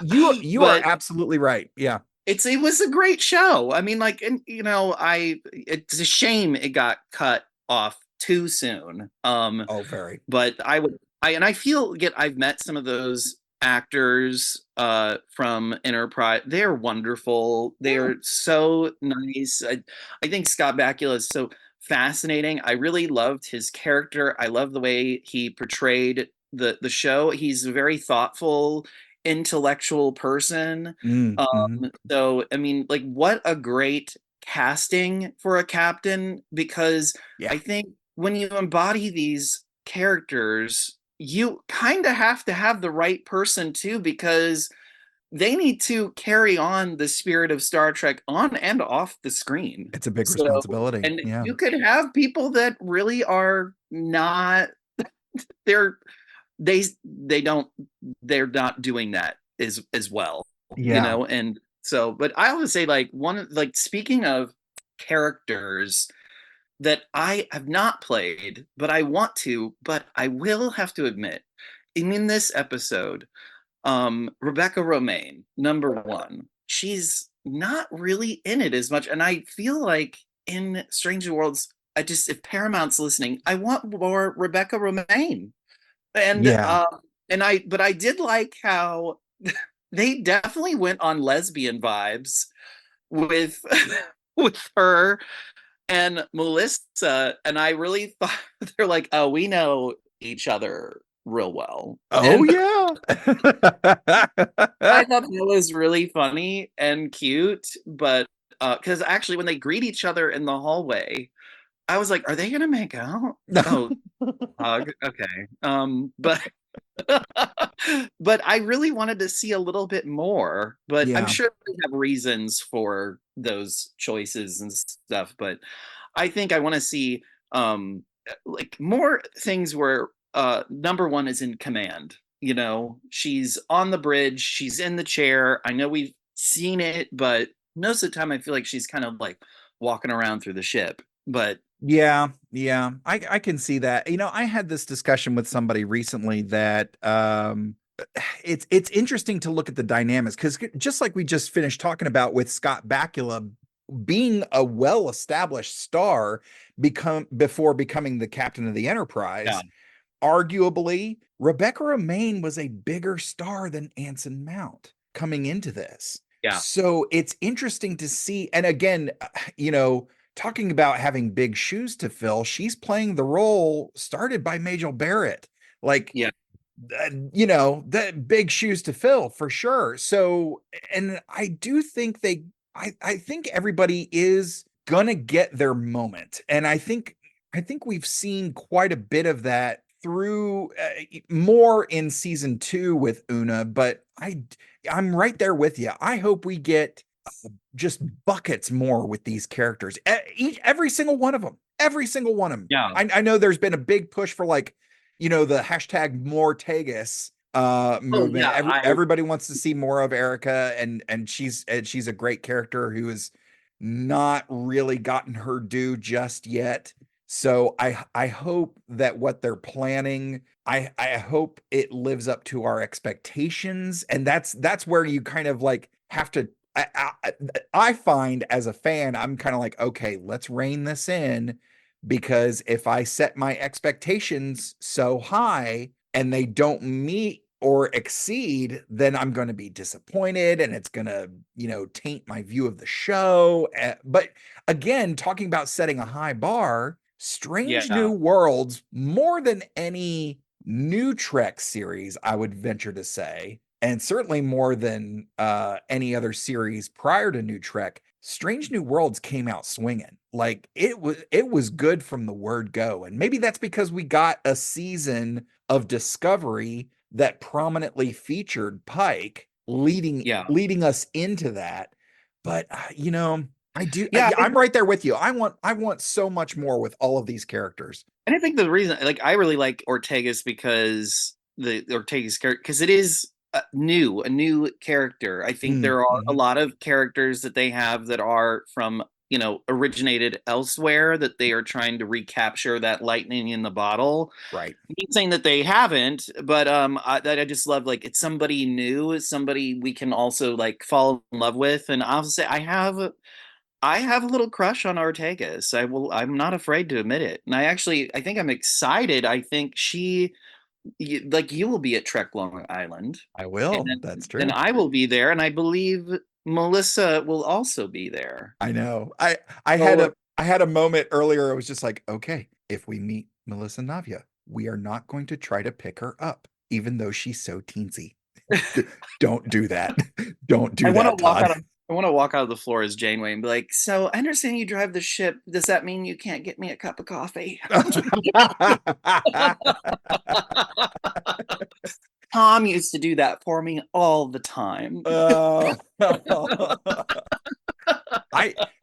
You are But absolutely right. Yeah. it was a great show. I mean, like, and it's a shame it got cut off too soon. Oh, very. But I feel I've met some of those actors from Enterprise. They're wonderful. They're so nice. I think Scott Bakula is so fascinating. I really loved his character. I love the way he portrayed the show. He's a very thoughtful, intellectual person. Mhm. So I mean, like, what a great casting for a captain, because Yeah. I think when you embody these characters, you kind of have to have the right person too, because they need to carry on the spirit of Star Trek on and off the screen. It's a big So, responsibility. and Yeah. you could have people that really are not they're they don't they're not doing that as well, Yeah. and so, but I always say, like, speaking of characters that I have not played, but I want to, but I will have to admit, in this episode, Rebecca Romaine, number one, she's not really in it as much. And I feel like in Stranger Worlds, if Paramount's listening, I want more Rebecca Romaine. And, Yeah. but I did like how they definitely went on lesbian vibes with, with her and Melissa, and I really thought they're like, oh, we know each other real well. Oh, And yeah. I thought that was really funny and cute, but because actually when they greet each other in the hallway, I was like, are they gonna make out? Oh, hug. Okay. But but I really wanted to see a little bit more, but I'm Yeah. sure they have reasons for those choices and stuff. But I think I want to see like more things where number one is in command. She's on the bridge, she's in the chair. I know we've seen it, but most of the time I feel like she's kind of like walking around through the ship. But Yeah, yeah. I can see that. I had this discussion with somebody recently that it's interesting to look at the dynamics, because just like we just finished talking about with Scott Bakula being a well-established star before becoming the captain of the Enterprise, yeah, arguably Rebecca Romaine was a bigger star than Anson Mount coming into this. yeah, So it's interesting to see. And again, talking about having big shoes to fill, she's playing the role started by Majel Barrett. Like, yeah. that big shoes to fill for sure. So, and I do think I think everybody is gonna get their moment. And I think we've seen quite a bit of that through more in season 2 with Una, but I'm right there with you. I hope we get just buckets more with these characters. Every single one of them. Every single one of them. Yeah. I know there's been a big push for, like, the hashtag more Tegas movement. yeah, Everybody wants to see more of Erica, and she's a great character who has not really gotten her due just yet. So I hope that what they're planning, I hope it lives up to our expectations. And that's where you kind of like have to, I find as a fan, I'm kind of like, okay, let's rein this in, because if I set my expectations so high and they don't meet or exceed, then I'm going to be disappointed, and it's going to, taint my view of the show. But again, talking about setting a high bar, Strange Yeah. New Worlds, more than any new Trek series, I would venture to say, and certainly more than any other series prior to New Trek, Strange New Worlds came out swinging. Like, it was good from the word go. And maybe that's because we got a season of Discovery that prominently featured Pike, leading us into that. But I do. Yeah, I'm right there with you. I want so much more with all of these characters. And I think the reason, like, I really like Ortega's because the Ortega's character, because it is a new character. I think there are a lot of characters that they have that are from, originated elsewhere, that they are trying to recapture that lightning in the bottle. Right. I'm not saying that they haven't, but I just love, like, it's somebody new, it's somebody we can also like fall in love with. And I'll say I have a little crush on Ortegas. I'm not afraid to admit it. And I think I'm excited. I think you will be at Trek Long Island. I will. And That's true. then I will be there, and I believe Melissa will also be there. I know. I had a moment earlier. I was just like, okay, if we meet Melissa Navia, we are not going to try to pick her up, even though she's so teensy. Don't do that. Don't do that, Todd. I want to walk out of the floor as Janeway and be like, so I understand you drive the ship. Does that mean you can't get me a cup of coffee? Tom used to do that for me all the time.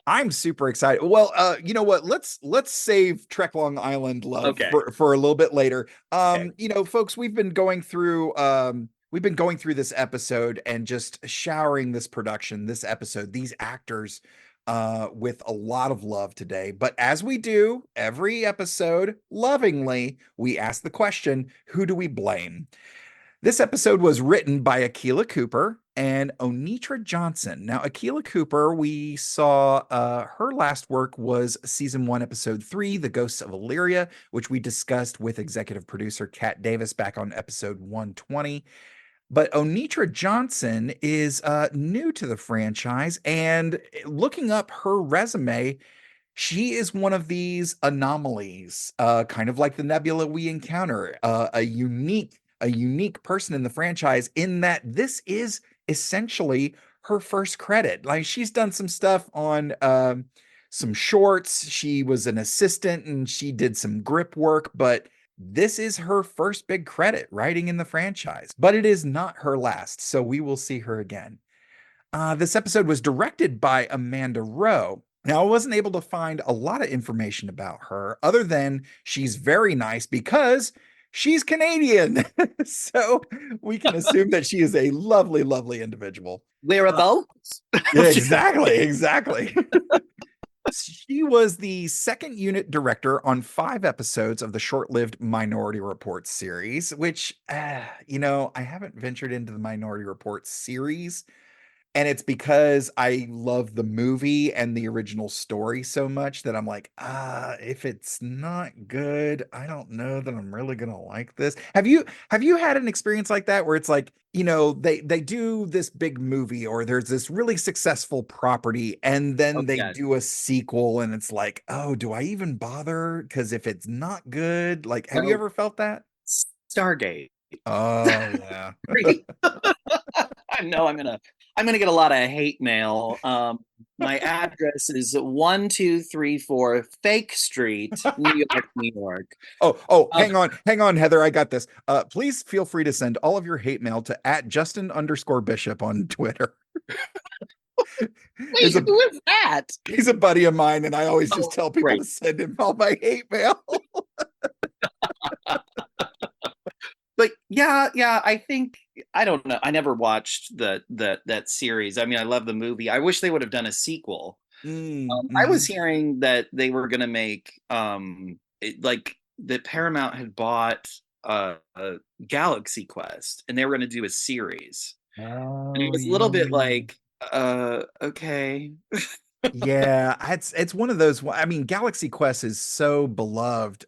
I'm super excited. Well, you know what? Let's save Trek Long Island love for a little bit later. Folks, we've been going through this episode and just showering this production, this episode, these actors with a lot of love today. But as we do every episode, lovingly, we ask the question, who do we blame? This episode was written by Akilah Cooper and Onitra Johnson. Now, Akilah Cooper, we saw her last work was season 1, episode 3, The Ghosts of Illyria, which we discussed with executive producer Kat Davis back on episode 120. But Onitra Johnson is new to the franchise, and looking up her resume, she is one of these anomalies, kind of like the Nebula we encounter, a unique person in the franchise, in that this is essentially her first credit. Like, she's done some stuff on some shorts. She was an assistant and she did some grip work, but this is her first big credit writing in the franchise. But it is not her last, so we will see her again. This episode was directed by Amanda Rowe. Now, I wasn't able to find a lot of information about her other than she's very nice because she's Canadian. So we can assume that she is a lovely, lovely individual. Whereabouts? Yeah, exactly. She was the second unit director on 5 episodes of the short-lived Minority Report series, which, I haven't ventured into the Minority Report series. And it's because I love the movie and the original story so much that I'm like, if it's not good, I don't know that I'm really gonna like this. Have you had an experience like that where it's like, they do this big movie or there's this really successful property and then they do a sequel and it's like, oh, do I even bother? Because if it's not good, like, have you ever felt that? Stargate. Oh yeah. I know I'm gonna get a lot of hate mail. My address is 1234 Fake Street, New York. Oh, hang on, Heather. I got this. Please feel free to send all of your hate mail to @Justin_Bishop on Twitter. Wait, who is that? He's a buddy of mine, and I always just tell people to send him all my hate mail. But yeah, I think, I don't know. I never watched that series. I mean, I love the movie. I wish they would have done a sequel. I was hearing that they were going to make, that Paramount had bought a Galaxy Quest, and they were going to do a series. And it was a little bit like, okay. Yeah, it's one of those. I mean, Galaxy Quest is so beloved,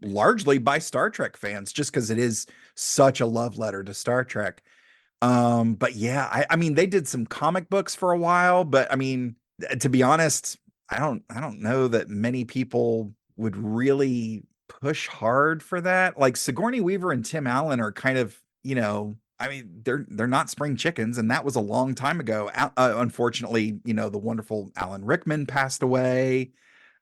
largely by Star Trek fans, just because it is such a love letter to Star Trek. But yeah, I mean, they did some comic books for a while, but I mean, to be honest, I don't know that many people would really push hard for that. Like Sigourney Weaver and Tim Allen are kind of, I mean, they're not spring chickens, and that was a long time ago. Unfortunately, the wonderful Alan Rickman passed away.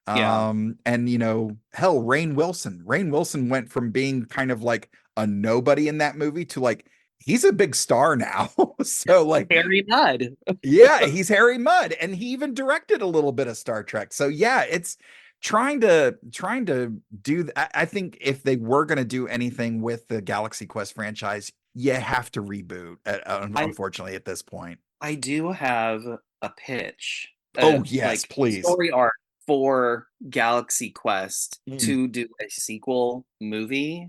And hell, Rainn Wilson. Rainn Wilson went from being kind of like a nobody in that movie to like he's a big star now. So like Harry Mudd. Yeah, he's Harry Mudd, and he even directed a little bit of Star Trek. So yeah, it's trying to do. I think if they were going to do anything with the Galaxy Quest franchise, you have to reboot. I Unfortunately, at this point. I do have a pitch, Oh yes, like please. story arc for Galaxy Quest Mm. to do a sequel movie,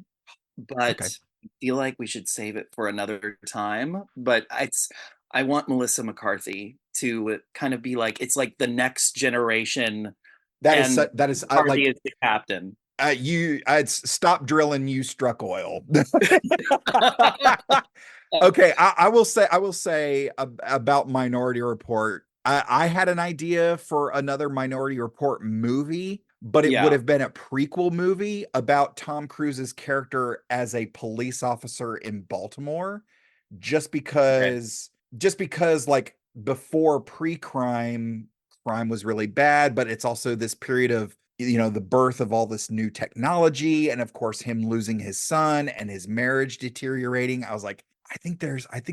but Okay. I feel like we should save it for another time. But I want Melissa McCarthy to kind of be like, it's like the next generation, and That is McCarthy like is the captain. I'd stop drilling. You struck oil. Okay, I will say about Minority Report. I had an idea for another Minority Report movie, but it would Yeah. have been a prequel movie about Tom Cruise's character as a police officer in Baltimore, just Okay. because like before pre-crime, crime was really bad, but it's also this period of the birth of all this new technology, and of course him losing his son and his marriage deteriorating. I was like, I think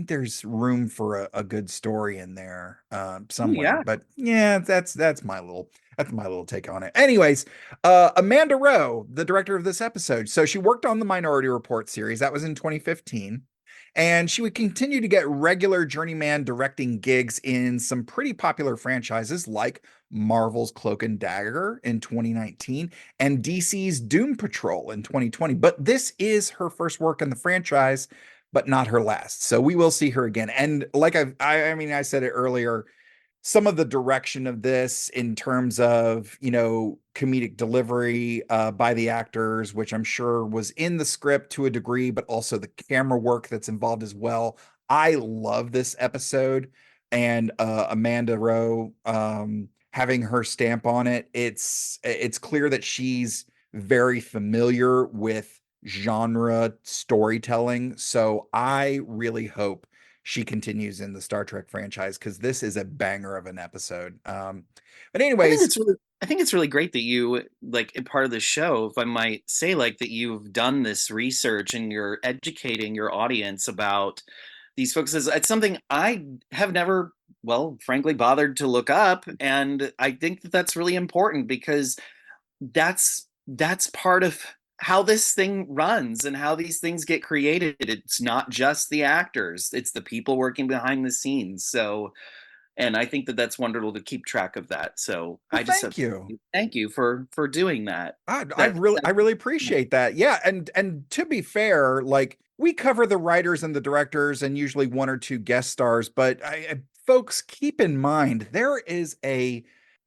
there's room for a good story in there somewhere. Yeah. But yeah, that's my little take on it. Anyways, Amanda Rowe, the director of this episode. So she worked on the Minority Report series. That was in 2015. And she would continue to get regular journeyman directing gigs in some pretty popular franchises like Marvel's Cloak and Dagger in 2019 and DC's Doom Patrol in 2020. But this is her first work in the franchise, but not her last. So we will see her again. And like I said it earlier, some of the direction of this in terms of comedic delivery by the actors, which I'm sure was in the script to a degree, but also the camera work that's involved as well. I love this episode, and Amanda Rowe having her stamp on it. It's clear that she's very familiar with genre storytelling, so I really hope she continues in the Star Trek franchise, because this is a banger of an episode. But anyways, I think it's really great that you, like, in part of the show, if I might say, like, that you've done this research and you're educating your audience about these folks. It's something I have never, well, frankly, bothered to look up, and I think that that's really important, because that's part of how this thing runs and how these things get created. It's not just the actors, it's the people working behind the scenes. So, and I think that that's wonderful to keep track of that. So well, I just thank you. Thank you for doing that. I really appreciate that. Yeah, and to be fair, like, we cover the writers and the directors and usually one or two guest stars, but folks, keep in mind there is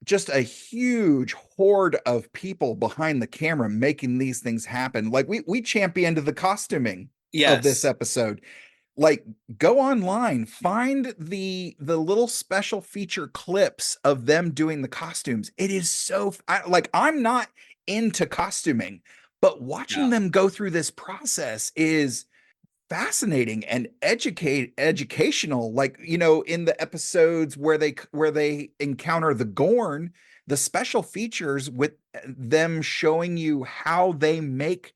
just a huge horde of people behind the camera making these things happen. Like, we championed the costuming of this episode. Like, go online, find the little special feature clips of them doing the costumes. It is so I'm not into costuming, but watching them go through this process is fascinating and educational. Like, in the episodes where they encounter the Gorn, the special features with them showing you how they make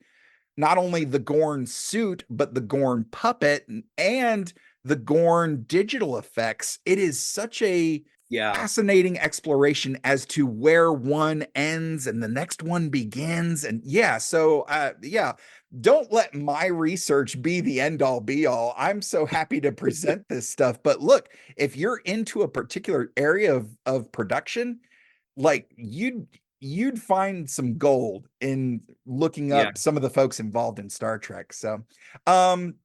not only the Gorn suit, but the Gorn puppet and the Gorn digital effects. It is such a fascinating exploration as to where one ends and the next one begins. And don't let my research be the end all be all. I'm so happy to present this stuff. But look, if you're into a particular area of production, like, you'd find some gold in looking up some of the folks involved in Star Trek. So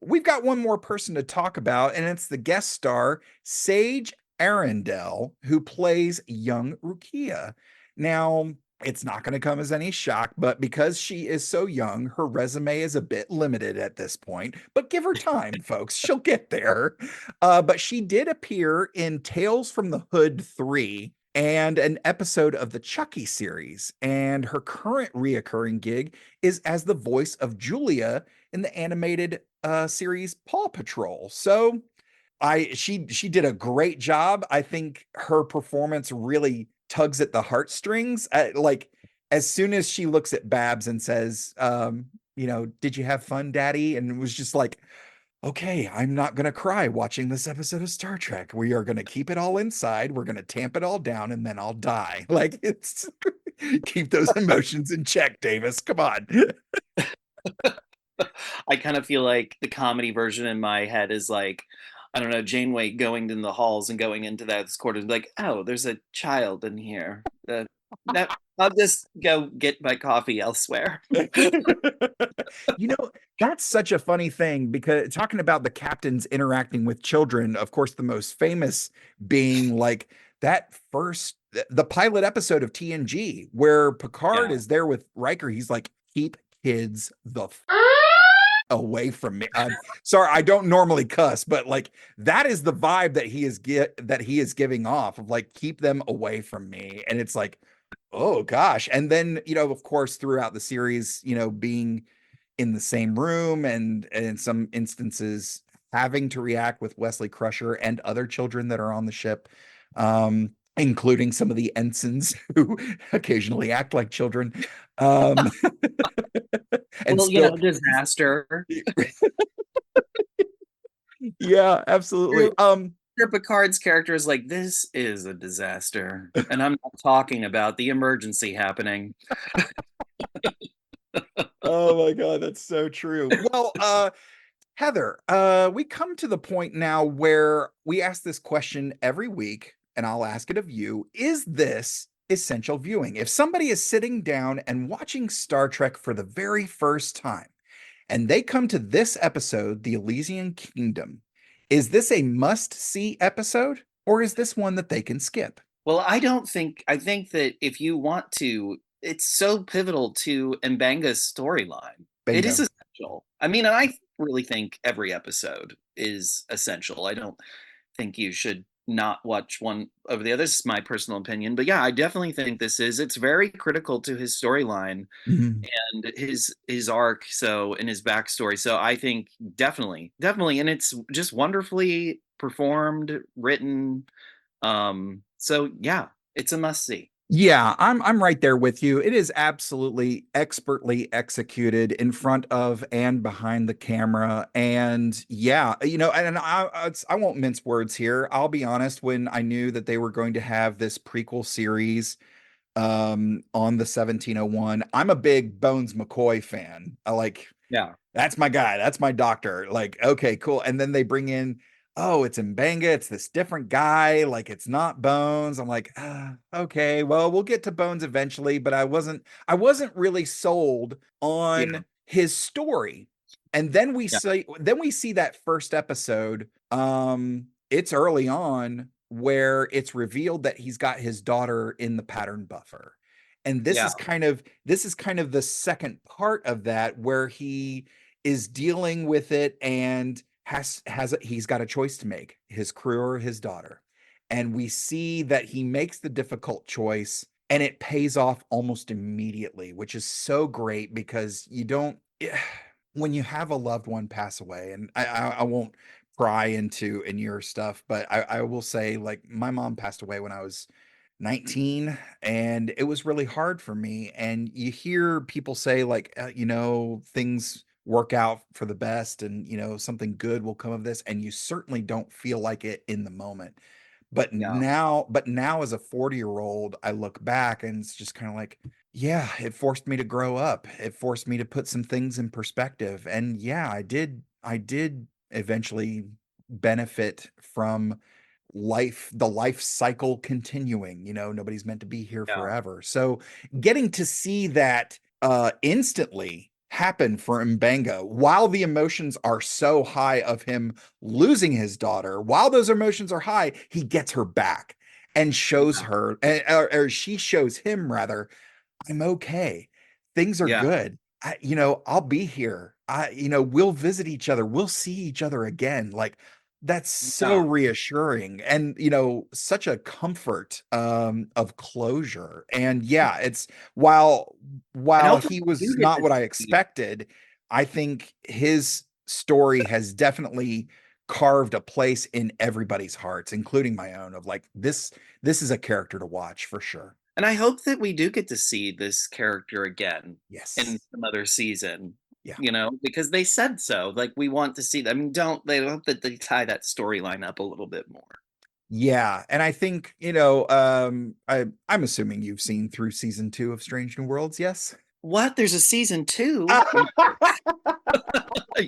we've got one more person to talk about, and it's the guest star, Sage Arundel, who plays young Rukia. Now, it's not going to come as any shock, but because she is so young, her resume is a bit limited at this point. But give her time, folks. She'll get there. But she did appear in Tales from the Hood 3 and an episode of the Chucky series. And her current reoccurring gig is as the voice of Julia in the animated series Paw Patrol. So she did a great job. I think her performance really tugs at the heartstrings. Like, as soon as she looks at Babs and says, did you have fun, Daddy? And it was just like, okay, I'm not going to cry watching this episode of Star Trek. We are going to keep it all inside. We're going to tamp it all down, and then I'll die. Like, it's keep those emotions in check, Davis. Come on. I kind of feel like the comedy version in my head is like, I don't know, Janeway going in the halls and going into this quarter, like, oh, there's a child in here. No, I'll just go get my coffee elsewhere. You know, that's such a funny thing because talking about the captains interacting with children, of course, the most famous being like that the pilot episode of TNG where Picard Yeah. is there with Riker. He's like, keep kids away from me. I'm sorry, I don't normally cuss, but like that is the vibe that he is giving off of like, keep them away from me. And it's like, oh gosh. And then, of course, throughout the series, being in the same room and in some instances having to react with Wesley Crusher and other children that are on the ship, including some of the ensigns who occasionally act like children. And well, still, disaster. Yeah, absolutely. Picard's character is like, this is a disaster, and I'm not talking about the emergency happening. Oh my God, that's so true. Well, Heather, we come to the point now where we ask this question every week, and I'll ask it of you. Is this essential viewing? If somebody is sitting down and watching Star Trek for the very first time, and they come to this episode, The Elysian Kingdom, is this a must-see episode, or is this one that they can skip? Well, I think that if you want to, it's so pivotal to Mbenga's storyline. It is essential. I mean, and I really think every episode is essential. I don't think you should not watch one over the other. This is my personal opinion. But yeah, I definitely think it's very critical to his storyline and his arc, in his backstory. So I think definitely. And it's just wonderfully performed, written. So yeah, it's a must see. Yeah, I'm right there with you. It is absolutely expertly executed in front of and behind the camera. And yeah, and I won't mince words here. I'll be honest, when I knew that they were going to have this prequel series on the 1701, I'm a big Bones McCoy fan. Yeah. That's my guy. That's my doctor. Like, okay, cool. And then they bring in, oh, it's Mbenga. It's this different guy. Like, it's not Bones. I'm like, okay, well, we'll get to Bones eventually, but I wasn't really sold on his story. And then we see that first episode. It's early on where it's revealed that he's got his daughter in the pattern buffer. And this is kind of the second part of that, where he is dealing with it and he's got a choice to make, his crew or his daughter. And we see that he makes the difficult choice and it pays off almost immediately, which is so great because when you have a loved one pass away, and I won't pry into your stuff, but I will say, like, my mom passed away when I was 19, and it was really hard for me. And you hear people say, like, things work out for the best, and something good will come of this, and you certainly don't feel like it in the moment. But now as a 40-year-old, I look back and it's just kind of like, yeah, it forced me to grow up. It forced me to put some things in perspective. And yeah, I did eventually benefit from the life cycle continuing. Nobody's meant to be here forever. So getting to see that instantly happen for Mbenga, while the emotions are so high of him losing his daughter, while those emotions are high, he gets her back and shows her, or she shows him rather, I'm okay. Things are good. I'll be here. We'll visit each other. We'll see each other again. Like, that's so reassuring, and such a comfort of closure. And yeah, it's while he was not what I expected, I think his story has definitely carved a place in everybody's hearts, including my own, of like, this is a character to watch for sure. And I hope that we do get to see this character again in some other season. Yeah. Because they said so. Like, we want to see them. I mean, they hope that they tie that storyline up a little bit more. Yeah. And I think, I'm assuming you've seen through season 2 of Strange New Worlds, yes? What? There's a season 2?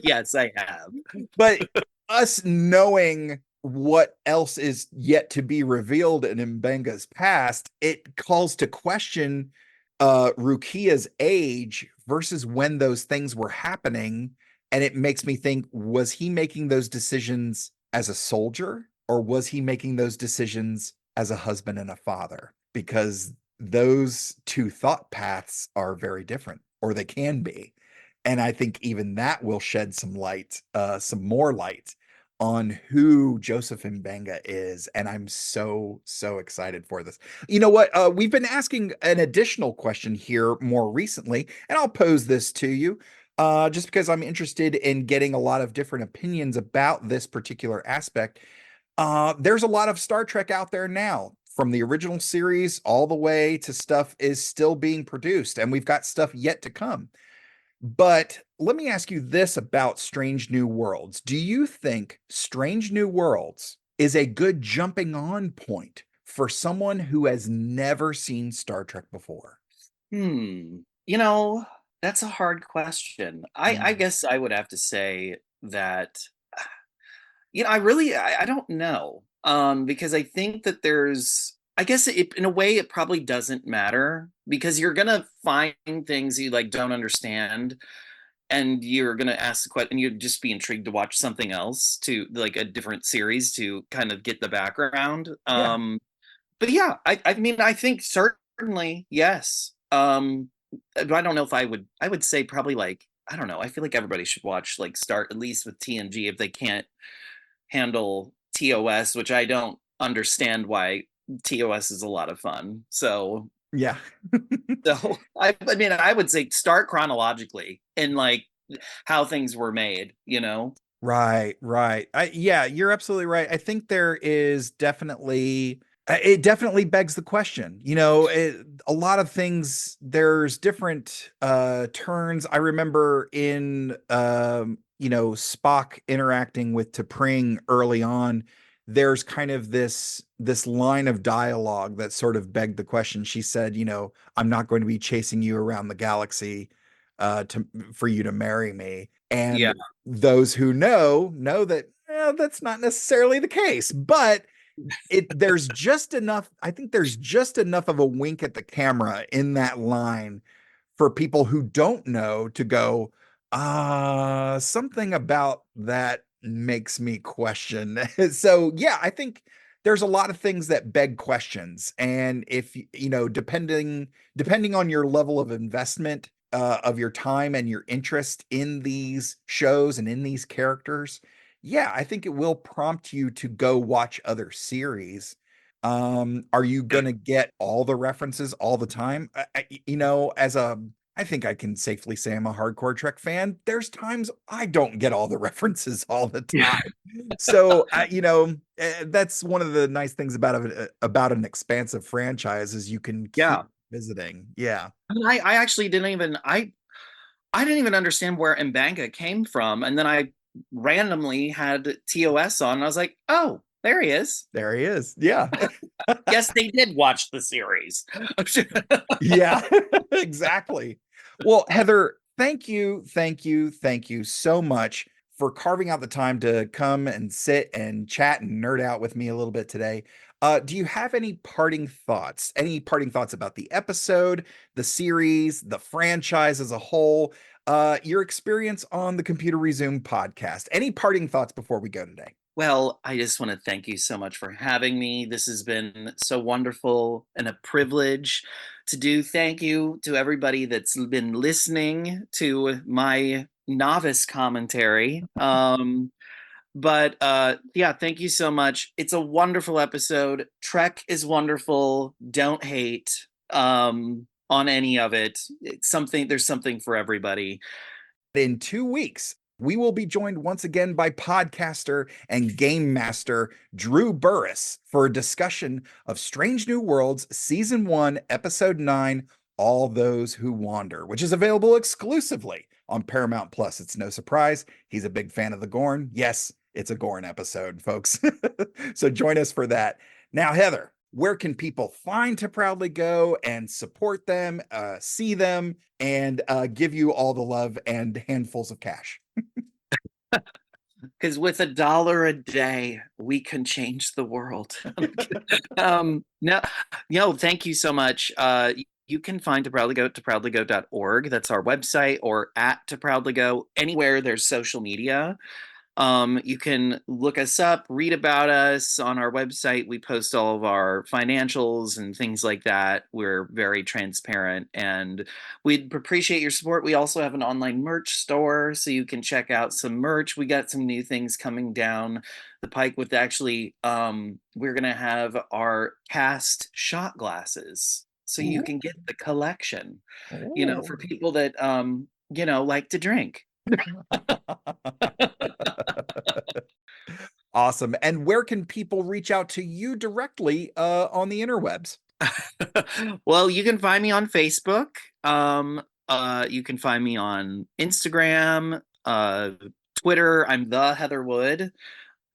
Yes, I have. But us knowing what else is yet to be revealed in Mbenga's past, it calls to question Rukia's age versus when those things were happening. And it makes me think, was he making those decisions as a soldier, or was he making those decisions as a husband and a father? Because those two thought paths are very different, or they can be. And I think even that will shed some light, some more light on who Joseph Mbenga is. And I'm so excited for this. You know what? We've been asking an additional question here more recently, and I'll pose this to you just because I'm interested in getting a lot of different opinions about this particular aspect. There's a lot of Star Trek out there now, from the original series all the way to stuff is still being produced, and we've got stuff yet to come. But let me ask you this about Strange New Worlds. Do you think Strange New Worlds is a good jumping on point for someone who has never seen Star Trek before? You know, that's a hard question. I guess I would have to say that, I don't know. Because I think that I guess in a way it probably doesn't matter, because you're gonna find things you like don't understand, and you're gonna ask the question, and you'd just be intrigued to watch something else, to like a different series to kind of get the background. But yeah, I mean, I think certainly yes. But I don't know if I would say probably, like, I don't know. I feel like everybody should watch, like, start at least with TNG if they can't handle TOS, which I don't understand why. TOS is a lot of fun. So yeah. So I mean, I would say start chronologically in like how things were made, you know? Right. Yeah, you're absolutely right. I think there is definitely, it definitely begs the question. A lot of things, there's different turns. I remember in Spock interacting with T'Pring early on, there's kind of this line of dialogue that sort of begged the question. She said, I'm not going to be chasing you around the galaxy for you to marry me. And those who know that that's not necessarily the case, but there's just enough. I think there's just enough of a wink at the camera in that line for people who don't know to go, something about that makes me question. So yeah, I think there's a lot of things that beg questions. And if, depending on your level of investment of your time and your interest in these shows and in these characters, yeah, I think it will prompt you to go watch other series. Are you going to get all the references all the time? I think I can safely say I'm a hardcore Trek fan. There's times I don't get all the references all the time. So, that's one of the nice things about an expansive franchise is you can keep visiting. Yeah. I mean, I actually didn't even understand where Mbenga came from. And then I randomly had TOS on, and I was like, oh, there he is. There he is. Yeah. Yes, they did watch the series. Yeah, exactly. Well, Heather, thank you so much for carving out the time to come and sit and chat and nerd out with me a little bit today. Do you have any parting thoughts? Any parting thoughts about the episode, the series, the franchise as a whole, your experience on the Computer Resume podcast? Any parting thoughts before we go today? Well, I just want to thank you so much for having me. This has been so wonderful and a privilege to do. Thank you to everybody that's been listening to my novice commentary. But yeah, thank you so much. It's a wonderful episode. Trek is wonderful. Don't hate on any of it. There's something for everybody. In 2 weeks, we will be joined once again by podcaster and game master Drew Burris for a discussion of Strange New Worlds Season 1, Episode 9, All Those Who Wander, which is available exclusively on Paramount Plus. It's no surprise. He's a big fan of the Gorn. Yes, it's a Gorn episode, folks. So join us for that. Now, Heather, where can people find To Proudly Go and support them, see them, and give you all the love and handfuls of cash? Because with $1 a day, we can change the world. No, thank you so much. You can find To Proudly Go at toproudlygo.org. That's our website, or at To Proudly Go, anywhere there's social media. You can look us up, read about us on our website. We post all of our financials and things like that. We're very transparent, and we'd appreciate your support. We also have an online merch store, so you can check out some merch. We got some new things coming down the pike with actually, we're going to have our cast shot glasses, so you can get the collection, for people that, like to drink. Awesome. And where can people reach out to you directly on the interwebs? Well, you can find me on Facebook. You can find me on Instagram, Twitter. I'm the Heather Wood.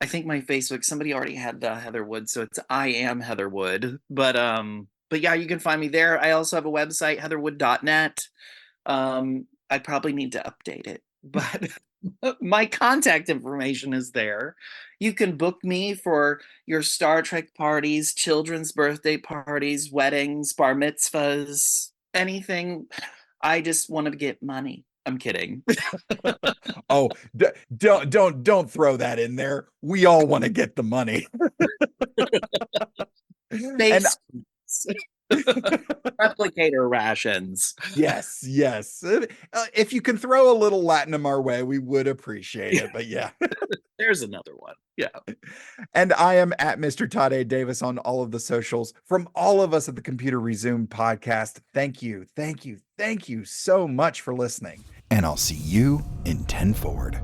I think my Facebook, somebody already had the Heather Wood, so it's I am Heather Wood. But yeah, you can find me there. I also have a website, heatherwood.net. I probably need to update it, but my contact information is there. You can book me for your Star Trek parties, children's birthday parties, weddings, bar mitzvahs, anything. I just want to get money. I'm kidding. Oh, don't throw that in there. We all want to get the money. And replicator rations. Yes. If you can throw a little Latinum our way, we would appreciate it. But yeah. There's another one. Yeah. And I am at Mr. Todd A. Davis on all of the socials. From all of us at the Computer Resume podcast, thank you so much for listening. And I'll see you in 10 Forward.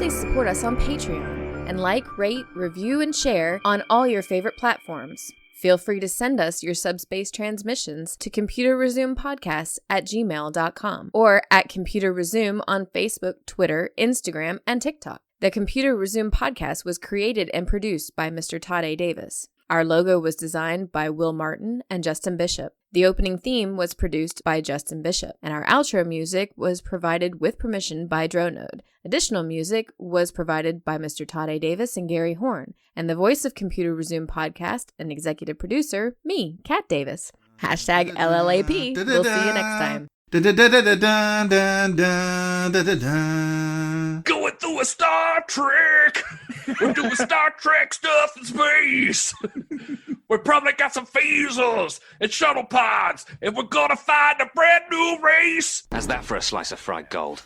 Support us on Patreon and like, rate, review, and share on all your favorite platforms. Feel free to send us your subspace transmissions to computerresumepodcast@gmail.com or at Computer Resume on Facebook, Twitter, Instagram, and TikTok. The Computer Resume podcast was created and produced by Mr. Todd A. Davis. Our logo was designed by Will Martin and Justin Bishop. The opening theme was produced by Justin Bishop, and our outro music was provided with permission by Dronode. Additional music was provided by Mr. Todd A. Davis and Gary Horn, and the voice of Computer Resume podcast and executive producer, me, Kat Davis. # LLAP. We'll see you next time. Going through a Star Trek. We're doing Star Trek stuff in space. We probably got some phasers and shuttle pods, and we're gonna find a brand new race. How's that for a slice of fried gold?